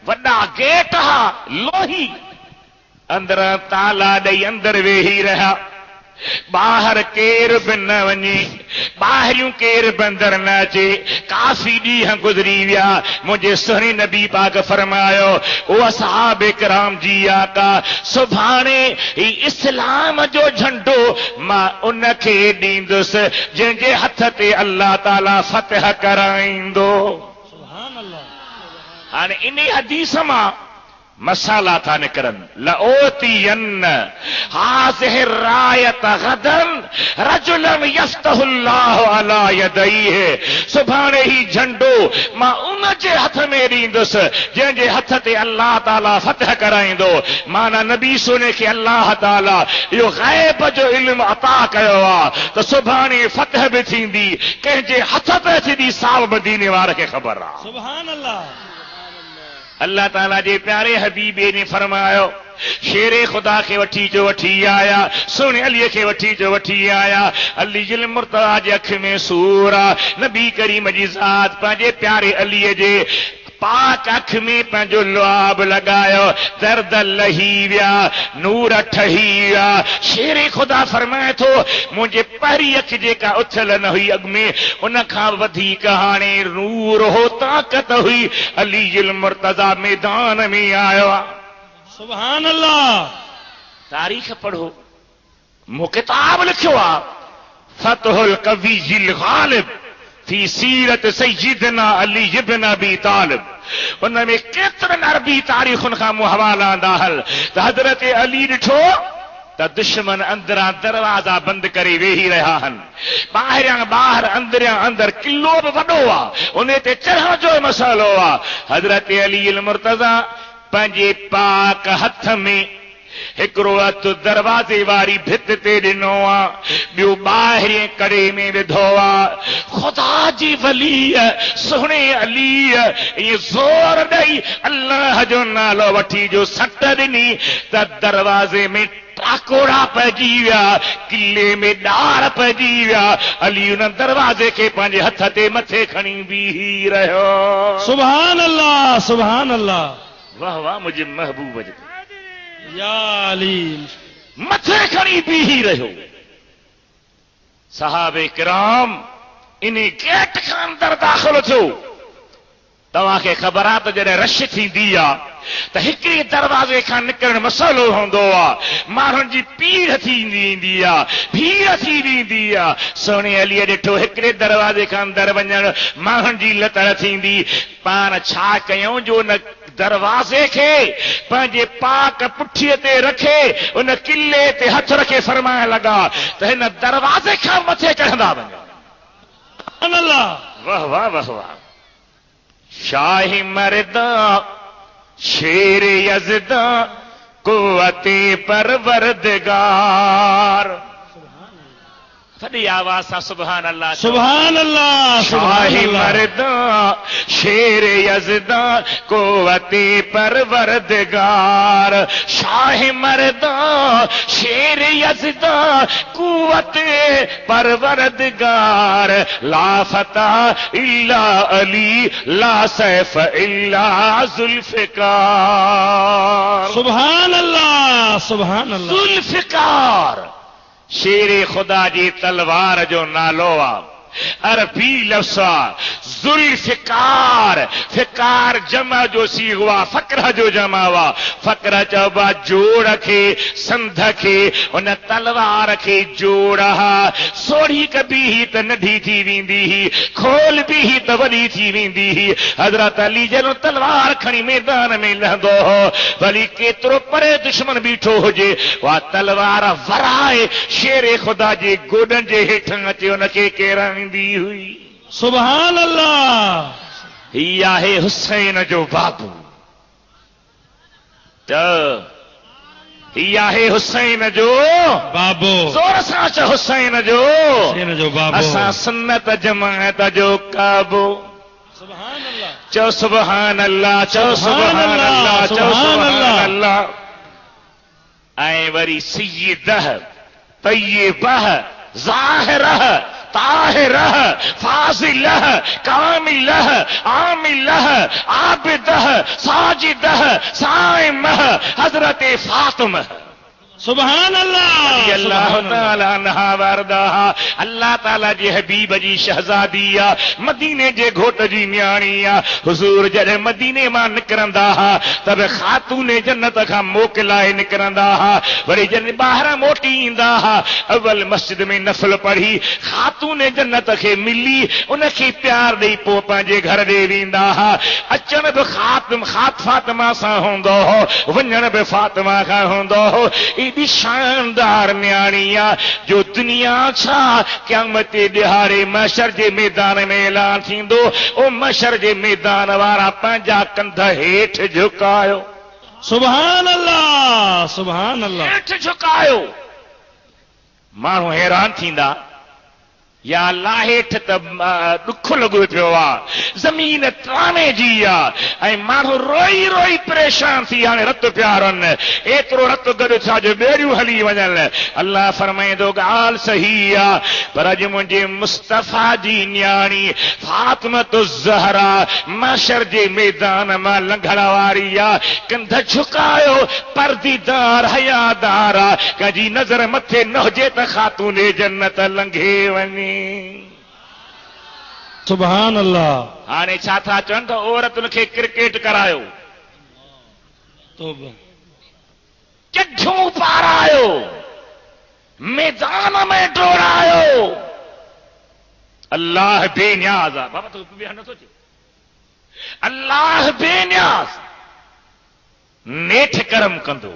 वॾा गेट हा लोही, अंदरां ताला ॾेई अंदर वेही रहिया। ॿाहिरि केर बि न वञे, ॿाहिरियूं केर बि अंदर न अचे। काफ़ी ॾींहं गुज़री विया। मुंहिंजे सुहिणे नबी पाक फरमायो, ओ असहाब किराम जी आका, सुभाणे ही इस्लाम जो झंडो मां उनखे ॾींदुसि जंहिंजे हथ ते अल्लाह ताला फतह कराईंदो। सुभान अल्लाह। हाणे इन हदीस मां मसाला था निकरनि। लओतियन हाज़िहि रायत गदन रजुलन यफ्तहुल्लाहु अला यदैहि। सुभाणे ही झंडो मां उन जे हथ में ॾींदुसि जंहिंजे हथ ते अल्लाह ताला फतह कराईंदो। माना नबी सुने खे अल्लाह ताला इहो ग़ैब जो इल्म अता कयो आहे त सुभाणे फतह बि थींदी, कंहिंजे हथ ते थींदी, साव मदीने वारे खे ख़बर आहे। सुभान अल्लाह। अल्लाह ताला जे प्यारे हबीबे ने फरमायो, शेरे खुदा खे वठी आया, सुहिणे अलीअ खे वठी आया। अली मुर्तज़ा जे अख में सूर आहे। नबी करीम जी ज़ात पंहिंजे प्यारे अलीअ जे पाक अख में पंहिंजो लुआब लगायो, दर्द लही विया, नूर ठही विया। शेरे खुदा फरमाए थो, मुंहिंजे पहिरीं अख जेका उथियल न हुई अॻ में, उन खां वधीक हाणे नूर हो, ताक़त हुई। अली मुर्तज़ा मैदान में आयो आहे। सुभान अल्लाह। तारीख़ पढ़ो, मूं किताब लिखियो आहे फतहुल कवीजिल गालिब फी सीरत सय्यिदना अली इब्न अबी तालिब। उन में केतिरनि अरबी तारीख़ुनि खां मूं हवाला दाहल त हज़रत अली ॾिठो त दुश्मन अंदरां दरवाजा बंद करे वेही रहा हन। ॿाहिरियां ॿाहिरि अंदरियां अंदर किलो बि वॾो आहे, उन ते चढ़ण जो मसइलो आहे। हज़रत अली मुर्तज़ा पंहिंजे पाक हथ में हिकिड़ो हथु दरवाज़े वारी भित ते ॾिनो आहे, ॿियो ॿाहिरि कड़े में विधो आहे। ख़ुदा जी वली सुहिणे अली ईअं ज़ोर ॾेई अल्लाह जो नालो वठी जो सट ॾिनी त दरवाज़े में टाकोड़ा पइजी विया, किले में ॾार पइजी विया। अली उन दरवाज़े खे पंहिंजे हथ ते मथे खणी बीही रहियो। सुभान अल्लाह, सुभान अल्लाह। वाह वाह मुंहिंजे महबूब जे या अली, मथे खणी बीही रहियो। सहाबे किराम इन गेट खां अंदर दाख़िल थियो। तव्हांखे ख़बर आहे त जॾहिं रश थींदी आहे त हिकिड़े दरवाज़े खां निकिरणु मसइलो हूंदो आहे, माण्हुनि जी पीड़ थींदी ईंदी आहे, भीड़ थी वेंदी आहे। सोने अलीअ ॾिठो हिकिड़े दरवाज़े खां अंदर वञणु माण्हुनि जी लतड़ थींदी। पाण छा कयूं जो उन दरवाज़े खे पंहिंजे पाक पुठीअ ते रखे उन किले ते हथ रखे फरमाइण लॻा त हिन दरवाज़े खां मथे चढ़ंदा वञो। वाह वाह वाह वाह। शाही मर्दा शेर यज़दा कुव्वते परवरदिगार। वॾी आवाज़ सां सुभान अल्लाह, सुभान अल्लाह। शाही मर्दा शेर यज़दा कुव्वते परवरदिगार। शाही मर्दा शेर यज़दा कुव्वते परवरदिगार। ला फतह इल्ला अली, ला सैफ इल्ला जुल्फ़िकार। सुभान अल्लाह, सुभान अल्लाह। जुल्फ़िकार शेरे खुदा जी तलवार जो नालो आहे। अरबी लफ्ज़ जुल्फ़िकार। फिकार जमा जो सीगो आहे, फ़क्र जो जमा हुआ। फ़क्र चइबो जोड़ खे, संध खे, उन तलवार खे जोड़ सोढ़ी कबी ही त नंढी थी वेंदी ही, खोल बि ही त वॾी थी वेंदी ही। हज़रत अली जॾहिं तलवार खणी मैदान में लहंदो हो, भली केतिरो परे दुश्मन बीठो हुजे, उहा तलवार वराए शेरे खुदा जे गोॾनि जे हेठां अचे उनखे केराईंदी हुई। सुभान अल्लाह। ही आहे हुसैन जो बाबू। त ही आहे हुसैन जो बाबू। ज़ोर सां चओ हुसैन जो, हुसैन जो बाबू। असां सुन्नत जमाअत जो काबू। सुभान अल्लाह। चओ सुभान अल्लाह, चओ सुभान अल्लाह, चओ सुभान अल्लाह। ऐं वरी सय्यदह तय्यबह ज़ाहिरह ताहिरह फाज़िलह कामिलह आमिलह आबिदह साजिदह साइमह हज़रत फातिमा। सुभान अल्लाह। अल्लाह ताला अन्हा वरदाहा। अल्लाह ताला जे हबीब जी शहज़ादी आ, मदीने जे घोट जी न्याणी आ। हुज़ूर जॾहिं मदीने मां निकिरंदा हा त बि ख़ातून जन्नत खां मोकिलाए निकिरंदा हा। वरी जॾहिं ॿाहिरां मोटी ईंदा हा, अवल मस्जिद में नफ़ल पढ़ी ख़ातून जन्नत खे मिली उनखे प्यार ॾेई पोइ पंहिंजे घर ॾे वेंदा हा। अचण बि फातिमा सां हूंदो हो, वञण बि फातिमा खां हूंदो हो। एॾी शानदार न्याणी आहे जो दुनिया छा क़यामत ॾिहाड़े महशर जे मैदान में ऐलान थींदो, ओ महशर जे मैदान वारा पंहिंजा कंध हेठि झुकायो। सुभान अल्लाह, सुभान अल्लाह। हेठि झुकायो। माण्हू हैरान थींदा, या अल्लाह हेठि त ॾुख लॻो पियो आहे, ज़मीन त्राणे जी आहे ऐं माण्हू रोई रोई परेशान थी हाणे रत पिया रनि, एतिरो रत गॾु थिया जो ॿेड़ियूं हली वञनि। अल्लाह फरमाईंदो ॻाल्हि सही आहे, पर अॼु मुंहिंजे मुस्तफ़ा जी न्याणी फातिमतु ज़हरा महशर जे मैदान मां लंघण वारी आहे। कंध झुकायो, पर्दीदार हयादार आहे, कंहिंजी नज़र मथे न हुजे त ख़ातून जन्नत लंघे वञे। सुभान अल्लाह। हाणे छा था चवनि त औरतुनि खे क्रिकेट करायो, चिठियूं पारायो, मैदान में डोड़ायो। अल्लाह बेनियाज़ आहे। बाबा तो बि नथो अचे। अल्लाह बेनियाज़ नेठ करम कंदो,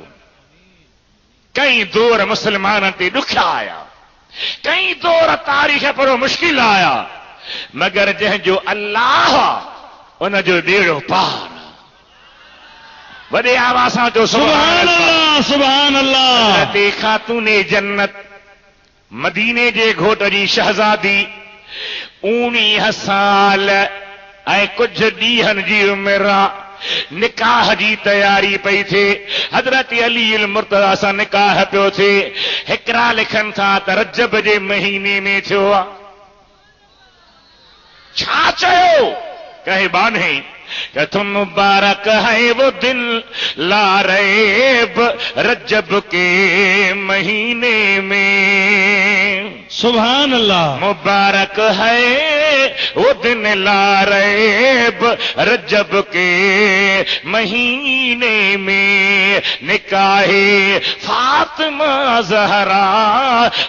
कई दौर मुसलमान ते ॾुखिया आया, कई दौर तारीख़ पर मुश्किल आया, मगर जंहिंजो अल्लाह उन जो बेड़ो पार। वॾे आवाज़ सां चओ सुभान अल्लाह, सुभान अल्लाह। हज़रत ख़ातून जन्नत मदीने जे घोट जी शहज़ादी 19 साल ऐं कुझु ॾींहंनि जी उमिरि आहे। निकाह जी तयारी पई थिए। हज़रत अली मुर्तज़ा सां निकाह पियो थिए। हिकिड़ा लिखनि था त रजब जे महीने में थियो आहे। छा चयो कहे बाने कि तुम मुबारक है वो दिन ला रैब रजब के महीने में। सुभान अल्लाह। मुबारक है वो दिन ला रैब रजब के महीने में। निकाहे फातिमा ज़हरा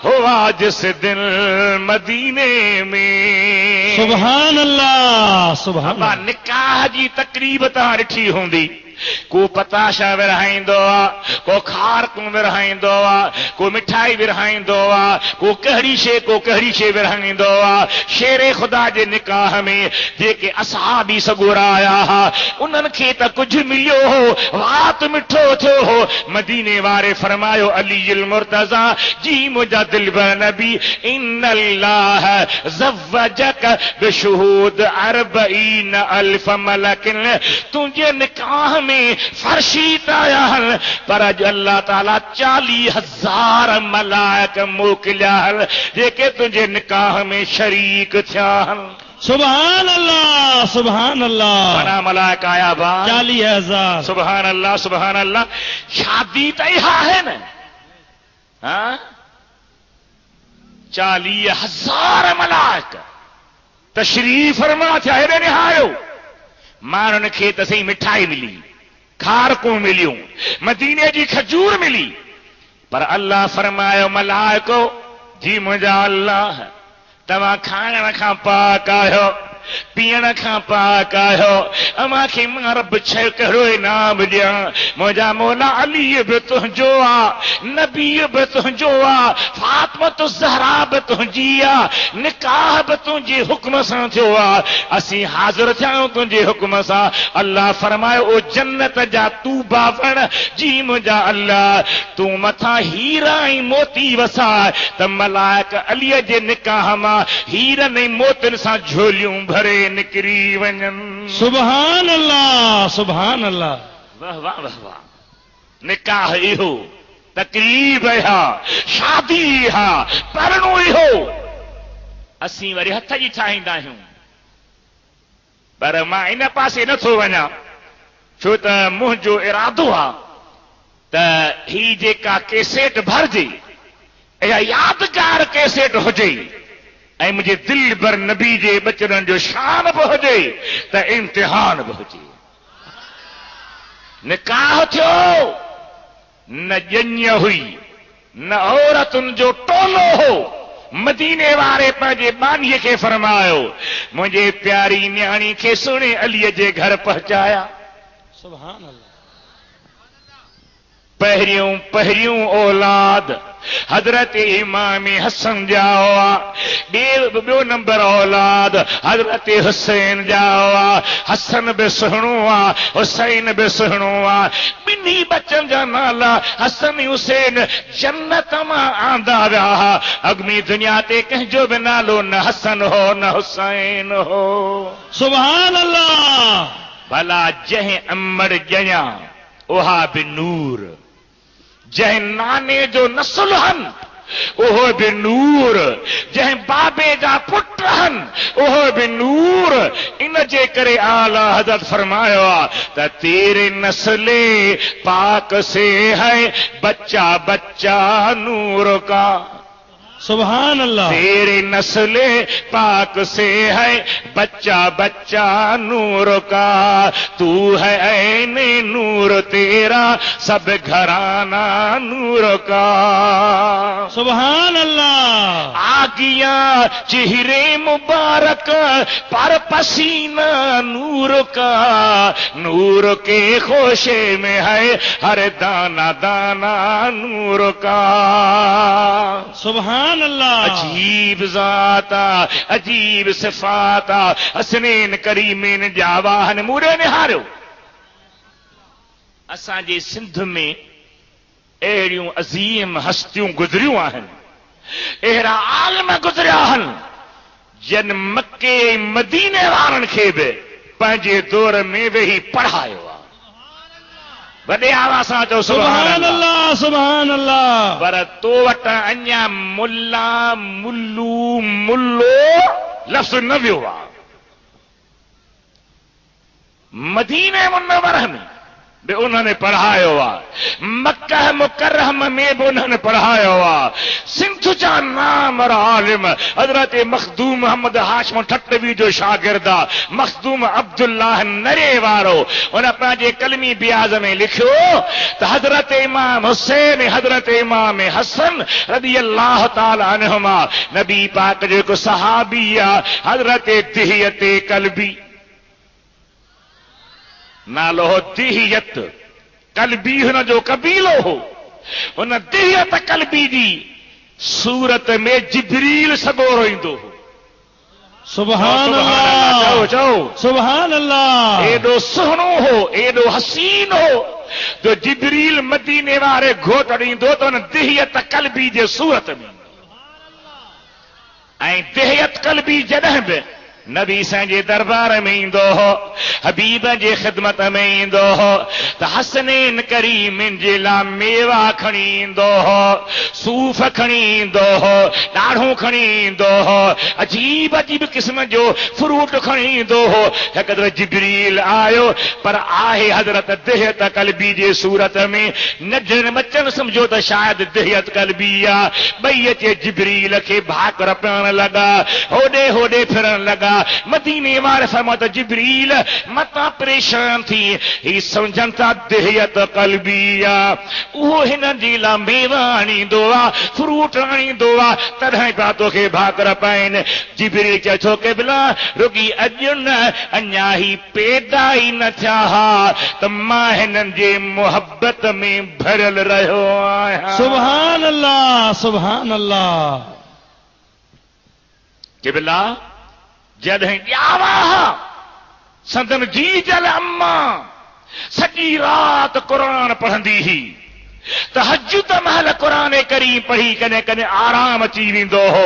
हुआ जिस दिन मदीने में। सुभान अल्लाह, सुभान अल्लाह। निकाह जी तकरीब तव्हां ॾिठी हूंदी। को पताशा विरहाईंदो आहे, को खारकूं विरहाईंदो आहे, को मिठाई विरहाईंदो आहे, को कहिड़ी शइ विरहाईंदो आहे। शेरे ख़ुदा जे निकाह में जेके असहाबी सगोरा आया हुआ उन्हनि खे त कुझु मिलियो हो, वात मिठो थियो हो। मदीने वारे फरमायो अली मुर्तज़ा जी मुंहिंजा दिलबर नबी इन्नल्लाह ज़व्वजक बिशुहूद 40 अल्फ मलकिन। तुंहिंजे निकाह में फर्शीत आया हल, पर अॼु अल्लाह ताला 40,000 मलाइक मोकिलिया हल जेके तुंहिंजे निकाह में शरीक थिया हल। सुभान अल्लाह, सुभान अल्लाह। घणा मलाइक आया बा? 40,000। सुभान अल्लाह, सुभान अल्लाह। शादी त इहा है न, 40,000 मलाइक तशरीफ़ फरमा थिया। हेॾे निहायो माण्हुनि खे त सही मिठाई मिली, खारकूं मिलियूं, मदीने जी खजूर मिली, पर अल्लाह फरमायो मलाइको जी मुंहिंजा अल्लाह तव्हां खाइण खां पाक आहियो, पीअण खां पाक आहियो। अमांखे मां रब छो कहिड़ो इनाम ॾियां। मुंहिंजा मौला अली बि तुंहिंजो आहे, नबी बि तुंहिंजो आहे, फातिमत ज़हरा बि तुंहिंजी आहे, निकाह बि तुंहिंजे हुक्म सां थियो आहे। असीं हाज़िर थिया आहियूं तुंहिंजे हुक्म सां। अल्लाह फरमायो ओ जन्नत जा तूं बावण जी मुंहिंजा अल्लाह तूं मथां हीरा ऐं मोती वसाए त मलाइक अलीअ जे निकाह मां हीरनि ऐं मोतियुनि सां झोलियूं भरे निकिरी वञनि। सुभान अल्लाह, सुभान अल्लाह। वाह वाह वाह वाह। निकाह इहो, तकरीब इहा, शादी इहा, परणो इहो। असीं वरी हथ जी ठाहींदा आहियूं, पर मां इन पासे नथो वञा छो त मुंहिंजो इरादो आहे त ही जेका कैसेट भरजे इहा यादगार कैसेट हुजे ऐं मुंहिंजे दिल भर नबी जे बचड़नि जो शान बि हुजे त इम्तिहान बि हुजे। निकाह थियो, न ॼञ हुई, न औरतुनि जो टोलो हो। मदीने वारे पंहिंजे बानीअ खे फरमायो मुंहिंजे प्यारी न्याणी खे सुहिणे अलीअ जे घर पहुचाया। सुभान अल्लाह। पहिरियों औलाद हजरत इमाम हसन जा हुआ, ॿियो नंबर औलाद हजरत हुसैन जा हुआ। हसन बि सुहिणो आहे, हुसैन बि सुहिणो आहे। ॿिन्ही बचनि जा नाला हसन हुसैन जन्नत मां आंदा विया हुआ। अॻमी दुनिया ते कंहिंजो बि नालो न हसन हो न हुसैन हो। सुभान अल्लाह। भला जंहिं अमड़ ॼञा उहा बि नूर, जंहिं नाने जो नसुल हन उहो बि नूर, जंहिं बाबे जा पुट हन उहो बि नूर। इन जे करे आला हज़रत फरमायो आहे त तेरे नस्ले पाक से है बच्चा बच्चा नूर का। सुभान अल्लाह। तेरे नस्ले पाक से है बच्चा बच्चा नूर का। तू है ऐने नूर तेरा सब घराना नूर का। सुभान अल्लाह। आगी दिया चेहरे मुबारक पर पसीना नूर का, नूर के खोशे में है हर दाना दाना नूर का। सुभान अल्लाह। अजीब ज़ाता अजीब सिफाता हसनैन करीमैन जावाहन मूरे निहारियो। असांजे सिंध में अहिड़ियूं अज़ीम हस्तियूं गुज़रियूं आहिनि, अहिड़ा आलिम गुज़रिया आहिनि जन मके मदीने वारनि खे बि पंहिंजे दौर में वेही पढ़ायो आहे। वॾे आवाज़ सां चओ सुभान अल्लाह, सुभान अल्लाह। पर तो वटि अञा मुल्ला मुल्लू मुल्लो लफ़्ज़ न वियो आहे। मदीने मुनव्वरह में बि उन्होंने पढ़ायो आहे, मक्का मुकर्रम में बि उन्होंने पढ़ायो आहे। सिंध जा नाम और आलिम हज़रत मखदूम मोहम्मद हाशिम ठटवी जो शागिर्द आहे, मखदूम अब्दुल्लाह नरे वारो। उन पंहिंजे कलमी बियाज़ में लिखियो त हज़रत इमाम हुसैन हज़रत इमाम हसन रज़ी अल्लाह ताला अन्हुमा नबी पाक जो हिकु सहाबी आहे हज़रत दिहियत कल्बी, नालो हो दिहियत कल्बी, हुन जो कबीलो हो। उन दिहियत कल्बी जी सूरत में जिब्रील सगोरो ईंदो हो। सुभान अल्लाह, चओ चओ सुभान अल्लाह। एॾो सुहिणो हो, एॾो हसीन हो जो जिब्रील मदीने वारे घोट ईंदो त उन दिहियत कल्बी जे सूरत में। ऐं दिहियत कल्बी जॾहिं बि नबी साईं जे दरबार में ईंदो हो, हबीब जे ख़िदमत में ईंदो हो त हसनैन करीमैन जे लाइ मेवा खणी ईंदो हो, सूफ़ खणी ईंदो हो, ॾाढ़ो खणी ईंदो हो, अजीब अजीब क़िस्म जो फ्रूट खणी ईंदो हो। हिकु दफ़ो जिब्रील आयो पर आहे हज़रत दिहियत कल्बी जे सूरत में। नजर मचन सम्झो त शायदि दिहियत कल्बी आहे। ॿई अचे जिब्रील खे भाकुर पियण लॻा, होॾे होॾे फिरण लॻा। मदीने वारे फरमायो त जिब्रील मतां परेशान थी ही सम्झनि था दिहियत कल्बी आहे, उहो हिन जे लाइ मेवा आणींदो आहे, फ्रूट आणींदो आहे, तॾहिं पिया तोखे भाकुर पाइनि। जिब्रील चए थो कि बिला रुगी अॼु न अञा ही पैदा ई न थिया हा त मां हिननि जे मोहबत में भरियल रहियो आहियां। सुभान अल्लाह, सुभान अल्लाह। कि बिला जॾहिं ॼावा संदन जी जल अम्मा सॼी राति क़ुरान पढ़ंदी हुई, तहज्जुद महल क़ुरान करीम पढ़ी कॾहिं कॾहिं आराम अची वेंदो हो।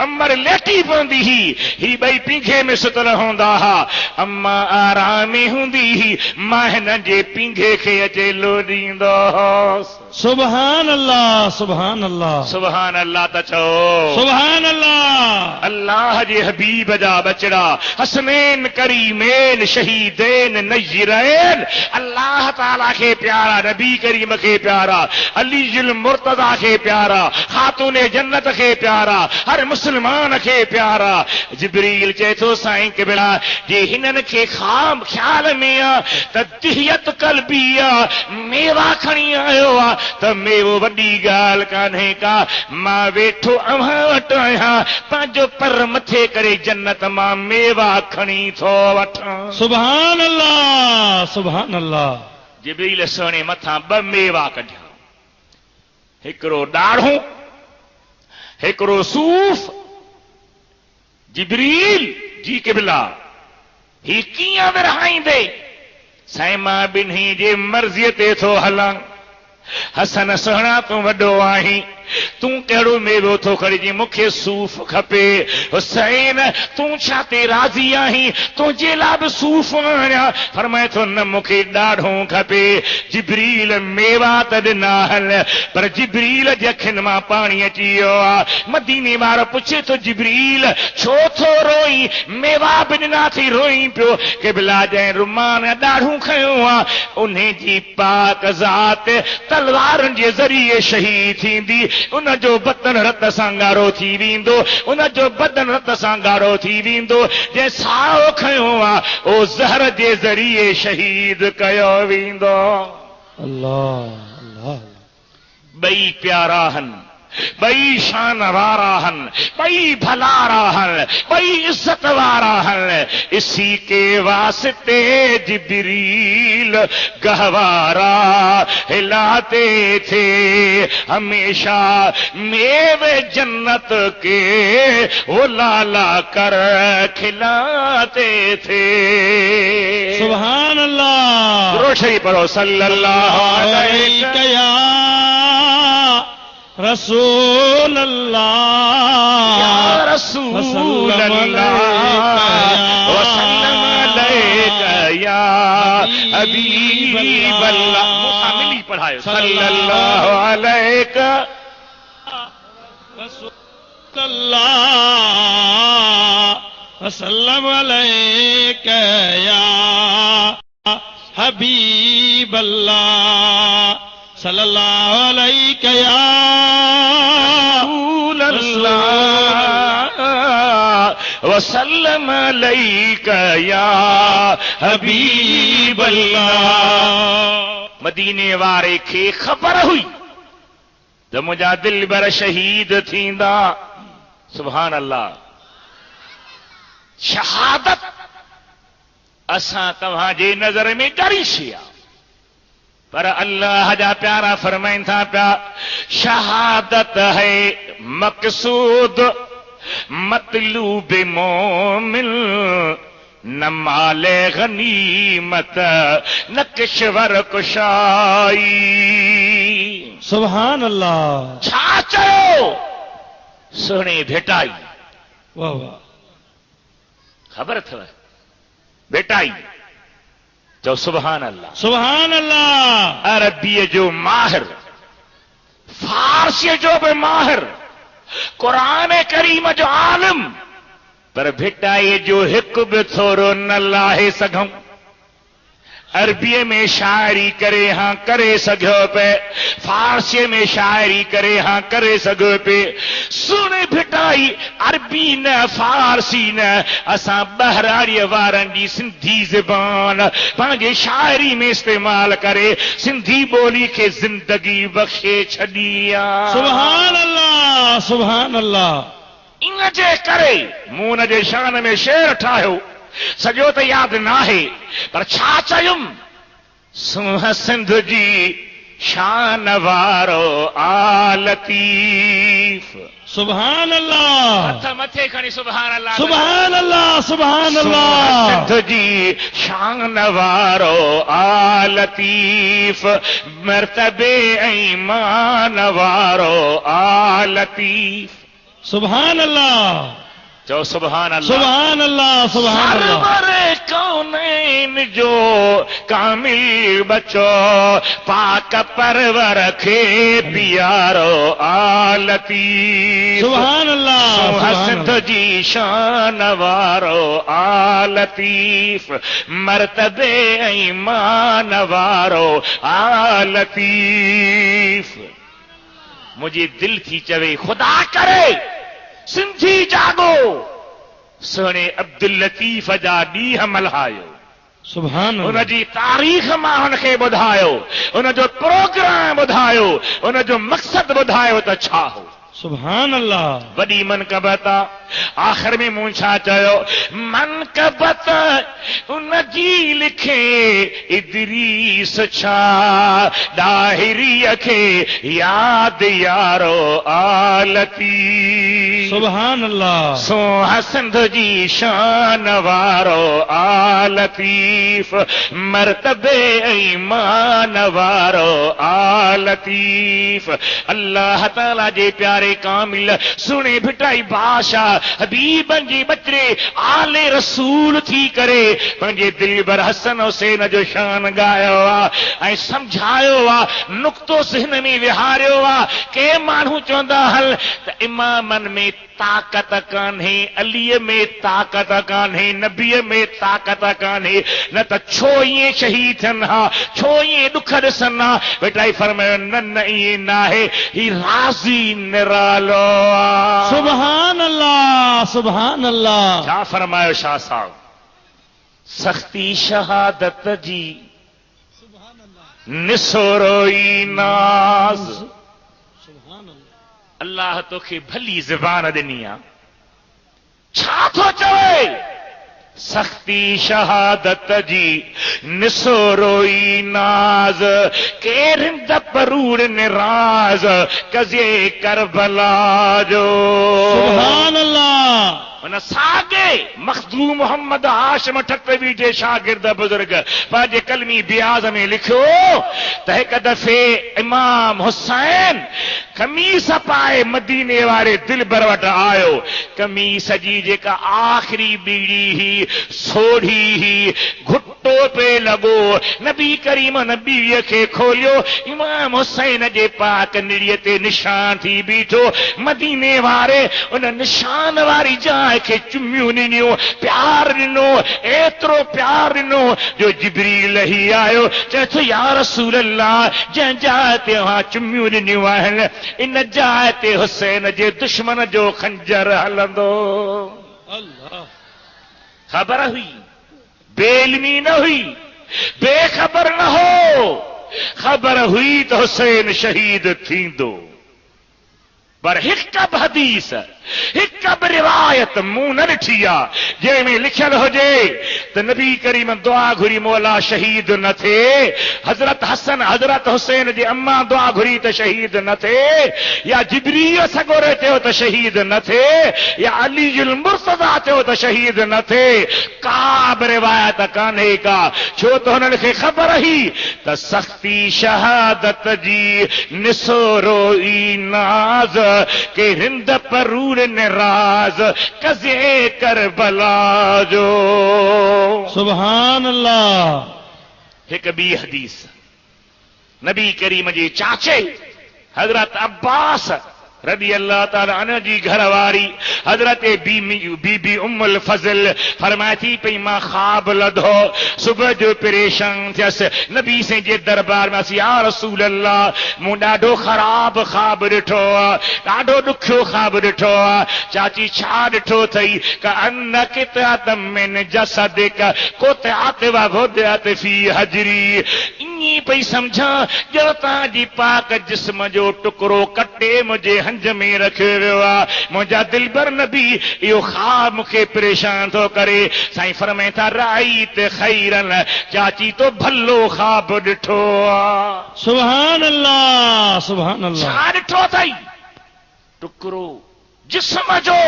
अमर लेटी पवंदी हुई, ही ॿई पींघे में सुतल हूंदा हुआ। अम्मा आराम में हूंदी हुई, मां हिन जे पींघे खे अचे लोॾींदो हो। सुभान अल्लाह, सुभान अल्लाह, सुभान अल्लाह त चओ सुभान अल्लाह। अल्लाह जे हबीब जा बचड़ा हसनैन करीमैन शहीदैन नय्यरैन, अल्लाह ताला खे प्यारा, नबी करीम खे प्यारा, अलीजुल मुर्तज़ा खे प्यारा, खातून जन्नत खे प्यारा, हर मुस्लमान खे प्यारा। जिब्रील चए थो साईं के बेड़ा जे हिननि खे ख्याल में आहे त दिहियत कल्बी आहे, मेवा खणी आयो आहे त मेवो वॾी ॻाल्हि कान्हे का। मां वेठो अव्हां वटि आहियां, पंहिंजो पर मथे करे जन्नत मां मेवा खणी थो वठां। सुभान अल्लाह, सुभान अल्लाह। जिब्रील सोने मथां ॿ मेवा कढिया, हिकिड़ो ॾाढ़ो, हिकिड़ो सूफ़। जिब्रील जी क़िबला ही कीअं विरहाईंदे? साईं मां ॿिन्ही जे मर्ज़ीअ ते थो हलां। हसन सुहिणा तूं वॾो आहीं, तूं कहिड़ो मेवो थो खणिजी? मूंखे सूफ़ खपे। हुसैन तूं छा ते राज़ी आहीं? तुंहिंजे लाइ बि सूफ़ आणियां? फरमाए थो न मूंखे ॾाढो खपे। जिब्रील मेवा त ॾिना हल, पर जिब्रील जे अखियुनि मां पाणी अची वियो आहे। मदीने वारो पुछे थो जिब्रील छो थो रोई? मेवा बि ॾिना थी रोई पियो? क़िबला जंहिं रुमान ॾाढो खयो आहे उन जी पाक ज़ात तलवारनि जे ज़रिए शहीद थींदी, उन जो बदन रत सां ॻाढ़ो थी वेंदो, उन जो बदन रत सां ॻाढ़ो थी वेंदो। जंहिं साओ खयो आहे ओ ज़हर जे ज़रिए शहीद कयो वेंदो। अल्लाह अल्लाह। ॿई प्यारा आहिनि, बई शान वारा हन, बई भलारा हन, बई इज्जत वारा हन। इसी के वास्ते जिब्रील गहवारा हिलाते थे हमेशा, मेवे जन्नत के वो लाला कर खिलाते थे। सुभान अल्लाह। रोशनी पढ़ो सल्लल्लाहु अलैहि रसूल अल्लाह या रसूल अल्लाह वसल्लम अलैका या हबीब अल्लाह। मुसामिली पढ़ायो सल्लल्लाहु अलैका रसूल अल्लाह वसल्लम अलैका या हबीब अल्लाह सल्लल्लाहु अलैहि या रसूल अल्लाह वसल्लम अलैका या हबीब अल्लाह। मदीने वारे खे ख़बर हुई त मुंहिंजा दिल बर शहीद थींदा। सुभान अल्लाह। शहादत असां तव्हांजे नज़र में ॻरी शइ आहे, पर अल्लाह जा प्यारा फरमाइनि था पिया शहादत है मकसूद मतलूब मोमिन, न माले गनीमत न किश्वर कुशाई। सुभान अल्लाह। छा चयो सुहिणे भेटाई। वाह वाह। ख़बर अथव भेटाई चओ सुभान अल्लाह। सुभान अल्लाह। अरबीअ जो माहिर, फारसीअ जो बि माहिर, क़ुरान करीम जो आलिम, पर भिटाईअ जो हिकु बि थोरो न लाहे सघूं। अरबीअ में शाइरी करे हां करे सघियो पे, फारसीअ में शाइरी करे हां करे सघियो पे। सुन भिटाई अरबी न फारसी न, असां बहराड़ीअ वारनि जी सिंधी ज़बान पंहिंजे शाइरी में इस्तेमाल करे सिंधी ॿोली खे ज़िंदगी बख़्शे छॾी आहे। सुभान अल्लाह। सुभान अल्लाह। इन जे करे मूं हुन जे शान में शेर ठाहियो, सॼो त यादि नाहे, पर छा चयुमि सुह सिंध जी शान वारो आ लतीफ। सुभान अल्लाह। हथ मथे खणी सुभान अल्लाह। सुभान अल्लाह। सुभान अल्लाह। सिंध जी शान वारो आ लतीफ, मर्तबे ऐं मान वारो आ लतीफ। सुभान अल्लाह। चओ सुभान अल्लाह। सुभान अल्लाह। सुभान अल्लाह। सरवर कौनैन जो कामिल बचो, पाक परवर खे पियारो आ लतीफ। सुभान अल्लाह। सिंध जी शान वारो आ लतीफ, मर्तबे ऐं मान वारो आ लतीफ। मुंहिंजी दिल थी चवे खुदा करे सिंधी जागो, सुहिणे अब्दुल लतीफ़ जा ॾींहं मल्हायो। सुभान अल्लाह। उन जी तारीख़ मां हुनखे ॿुधायो, उन जो प्रोग्राम ॿुधायो, उन जो मक़सदु ॿुधायो त छा हो। सुभान अल्लाह। वॾी मनक़बत आख़िर में मूं छा चयो, मनक़बत उन जी लिखे इदरीस छा, ॾाहिरीअ खे यादि यारो आ लतीफ़। सुभान अल्लाह। सोह सिंध जी शान वारो आ लतीफ़, मर्तबे ऐं मान वारो आ लतीफ़। अल्लाह ताला जे प्यारे कामिल सुणे भिटाई बादशाह हबीबन जी बचरे आले रसूल थी करे पंहिंजे दिल भर हसन हुसैन जो शान ॻायो आहे ऐं सम्झायो आहे, नुक़्तो हिन में विहारियो आहे। के माण्हू चवंदा हल त इमामनि में ताक़त कान्हे, अलीअ में ताक़त कान्हे, नबीअ में ताक़त कान्हे, न त छो ईअं शहीद थियनि हा, छो ईअं ॾुख ॾिसनि हा। बेटाई फरमायो न न ईअं नाहे, ही राज़ी निरालो आहे। सुभान अल्लाह। सुभान अल्लाह। छा फरमायो शाह साहब, सख़्ती शहादत जी निसोरो ई नाज़, अल्लाह तोखे भली ज़बान ॾिनी आहे, छा थो चवे? सख्ती शहादत जी निसोरोई नाज के रिंद परूड़ निराज कज़े करबला जो। सुभान अल्लाह। उन साॻे मखदूम मोहम्मद हाशिम ठटवी जे शागिर्द बुज़ुर्ग पंहिंजे कलमी बियाज़ में लिखियो त हिक दफ़े इमाम हुसैन कमीस पाए मदीने वारे दिलबर वटि आयो। कमीस जी जेका आख़िरी बीड़ी ही सोढ़ी ही घुटो पे लॻो, नबी करीम नबीअ खे खोलियो, इमाम हुसैन जे पाक निड़ीअ ते निशान थी बीठो। मदीने वारे उन निशान वारी जाइ खे चुमियूं ॾिनियूं, प्यार ॾिनो, एतिरो प्यार ॾिनो जो जिब्रील लही आयो, चए थो या रसूल अल्लाह, जंहिं जाइ ते चुमियूं ॾिनियूं आहिनि इन जाइ ते हुसैन जे दुश्मन जो खंजर हलंदो। अल्लाह। ख़बर हुई, बेइल्मी न हुई, बेखबर न हो, ख़बर हुई त हुसैन शहीद थींदो। पर हिक बि हदीस, हिक बि रिवायत मूं न ॾिठी आहे जंहिंमें लिखियल हुजे त नबी करीम दुआ घुरी मौला शहीद न थिए, हज़रत हसन हज़रत हुसैन जी अम्मा दुआ घुरी त शहीद न थिए, या जिब्रील सगोरे चयो त शहीद न थिए, या अलीजुल मुर्तज़ा चयो त शहीद न थिए। का बि रिवायत कान्हे का, छो त हुननि खे ख़बर हुई त सख्ती शहादत जी निसोरोई नाज के रिंद परूर निराज कज़े करबला जो। सुभान अल्लाह। हिक ॿी हदीस, नबी करीम जे चाचे हज़रत अब्बास रज़ी अल्लाह ताला अन्हु जी घरवारी हज़रत बीबी उम्मुल फज़ल फरमाए थी पई, मां ख्वाब लधो, सुबह जो परेशान थियसि, नबी से जे दरबार में असी, या रसूल अल्लाह, मूं ॾाढो ख़राब ख्वाब ॾिठो आहे, ॾाढो ॾुखियो ख्वाब ॾिठो आहे। चाची छा ॾिठो अथई? का अन्न क़ितअत मिन जसदिक क़ुतिअत व वुदिअत फी हजरी। ईअं पई सम्झां ॼणु तव्हांजी पाक जिस्म जो टुकड़ो कटे मुंहिंजे हंज में रखियो वियो आहे। मुंहिंजा दिलबर नबी इहो ख्वाब मूंखे परेशान थो करे। साईं फरमाए था राईत खैरन, चाची तो भलो ख्वाब ॾिठो आहे। सुभान अल्लाह। सुभान अल्लाह। छा ॾिठो अथई? टुकड़ो जिस्म जो।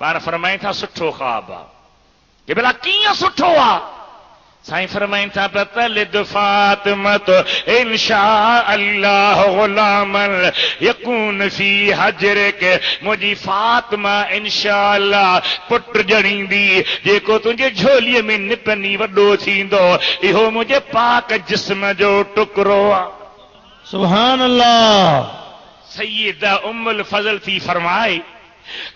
पाण फरमाए था सुठो ख्वाब आहे। कि भला कीअं सुठो आहे? साईं फरमाइनि था तलिद फातिमत इंशा अल्लाह गुलामन यकून फी हजरिक, मुंहिंजी फातिमा इंशा अल्लाह पुट ॼणींदी जेको तुंहिंजे झोलीअ में निपनी वॾो थींदो। इहो मुंहिंजे पाक जिस्म जो टुकड़ो आहे। सुभान अल्लाह। सैयदा उम्मुल फज़ल थी फरमाए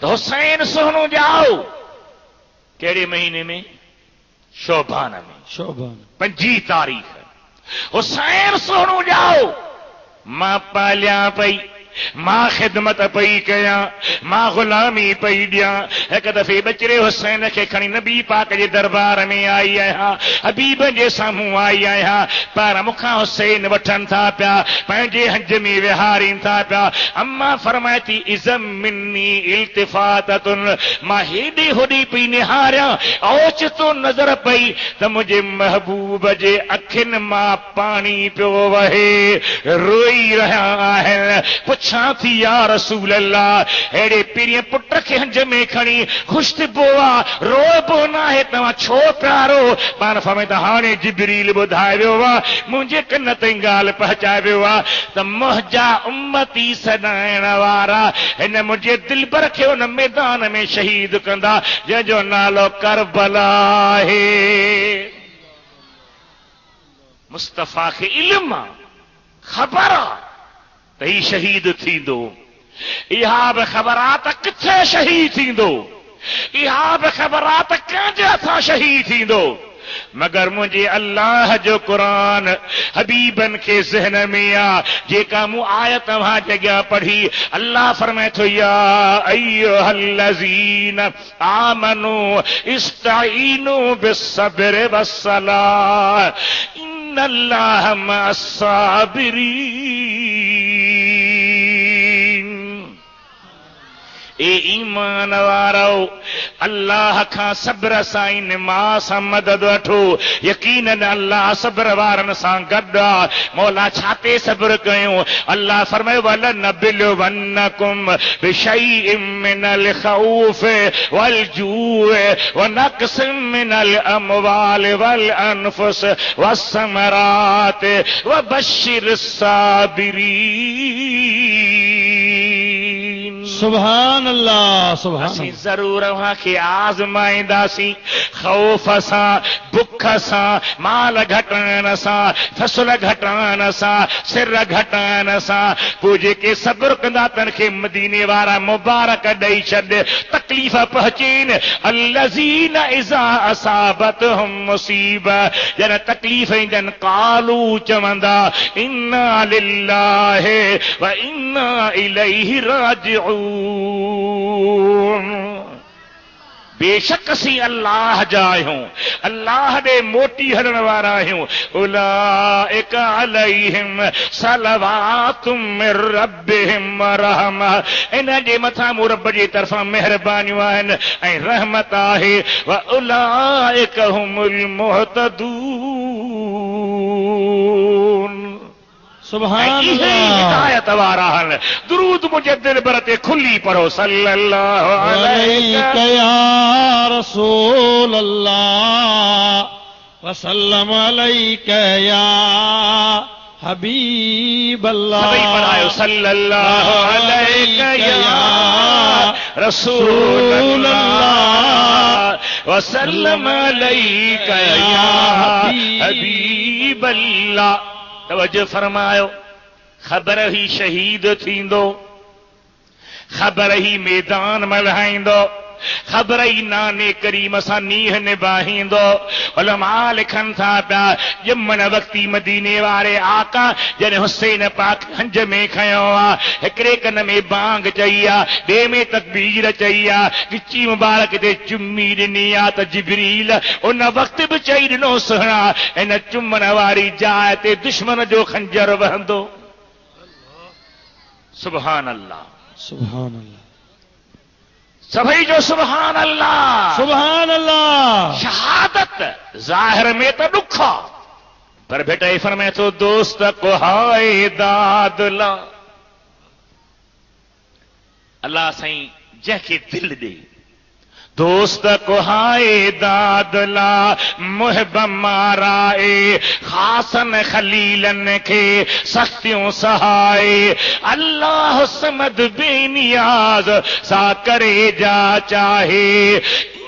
त हुसैन सोनो जाओ कहिड़े महीने में? शोभान में। शोभान 5 तारीख़ हुसैन सोनू जाओ। मां पालिया पई, मां ख़िदमत पई कयां, मां गुलामी पई ॾियां। हिक दफ़े बचड़े हुसैन खे खणी नबी पाक जे दरबार में आई आहियां, हबीब जे साम्हूं आई आहियां, पर मूंखां हुसैन वठनि था पिया, पंहिंजे हंज में विहारीनि था पिया। अम्मा फरमाए थी इज़म मिन्नी इल्तिफाततुन, मां हेॾे होॾे पई निहारियां, ओचितो नज़र पई त मुंहिंजे महबूब जे अखियुनि मां पाणी पियो वहे, रोई रहिया आहिनि। पुछां थी या रसूल अल्लाह, अहिड़े पीड़ीअ पुट खे हंज में खणी ख़ुशि थिबो आहे, रोइबो न आहे, तव्हां छो प्यारो? पाण फरमाए त हाणे जिब्रील ॿुधाए वियो आहे, मुंहिंजे कन ताईं ॻाल्हि पहुचाए वियो आहे त मुंहिंजा उम्मती सॾाइण वारा हिन मुंहिंजे दिलबर खे हुन मैदान में शहीद कंदा जंहिंजो नालो करबला आहे। मुस्तफ़ा खे इल्म आहे, ख़बर आहे त ही शहीद थींदो। इहा बि ख़बर आहे त किथे शहीद थींदो, इहा बि ख़बर आहे त कंहिंजे हथां शहीद थींदो। मगर मुंहिंजे अल्लाह जो क़ुरान हबीबन के ज़हन में आ, जेका मूं आयत वहां जगह पढ़ी। अल्लाह फरमाए थो या अय्युहल्लज़ीन आमनू इस्तईनू बिस्सब्र वस्सलाह इन्नल्लाह मअस्साबिरीन। ए ईमान वारो अल्लाह खां सब्र सां मा सां मदद वठो। यकीनन अल्लाह सब्र वारनि सां गॾु आहे। मौला छाते सब्र कयूं? अल्लाह फरमायो वलनबलवन्नकुम बिशैइन मिनल खौफ वल जूअ व नक़्सिम मिनल अमवाल वल अनफुस वस्समरात व बश्शिरिस साबिरीन। सुभान अल्लाह, सुभान असीं ज़रूर अव्हां खे आज़माईंदासीं। खौफ सां, बुख सां, माल घटण सां, फसल घटण सां, सिर घटण सां। पोइ जेके सब्र कंदा तन खे मदीने वारा मुबारक ॾेई छॾ। तकलीफ़ पहुचेन अल्लज़ीन इज़ा असाबतहुम मुसीबा, जन तकलीफ़ ईंदन क़ालू चवंदा इन्ना लिल्लाहि व इन्ना इलैहि राजिऊन। बेशक असीं अल्लाह जा आहियूं, अल्लाह ॾे मोटी हलण वारा आहियूं। उलाइका अलैहिम सलवातुम मिर रब्बिहिम व रहमा, इन जे मथां मूं रब जी तरफ़ां महिरबानियूं आहिनि ऐं रहमत आहे। व उलाइका हुमुल मुहतदून। सुभान अल्लाह। हिदायत वारा आहिनि। दुरूद मुंहिंजे दिल भर ते खुली पढ़ो सल्लल्लाहु अलैहि या रसूल अल्लाह वसल्लम अलैका या हबीब अल्लाह। सभी पढ़ायो सल्लल्लाहु अलैका या रसूल अल्लाह वसल्लम अलैका या हबीब अल्लाह। तवज्जो फरमायो, ख़बर ही शहीद थींदो, ख़बर ही मैदान मल्हाईंदो, ख़बर ही नाने करीम सां नीह निभाईंदो। उलमा लिखनि था पिया ॼमण वक़्ती मदीने वारे आका जॾहिं हुसैन पाक हंज में खयो आहे, हिकिड़े कन में बांग चई आहे, ॿिए में तकबीर चई आहे, गिची मुबारक ते चुम्मी ॾिनी आहे त जिबरील उन वक़्त बि चई ॾिनो सुहिणा इन चुमण वारी जाइ ते दुश्मन जो खंजर वहंदो। सुभान अल्लाह, सुभान अल्लाह, सभई जो सुभान अल्लाह, सुभान अल्लाह। शहादत ज़ाहिर में त ॾुख आहे, पर बेटा ये फरमाए तो दोस्त को हाय दादला। अल्लाह साईं जंहिंखे दिल ॾे, दोस्त को हाय दादला मुहिब माराए, खासन खलीलन के सख्तियों सहाय। अल्लाह समद बेनियाज सा करे जा चाहे,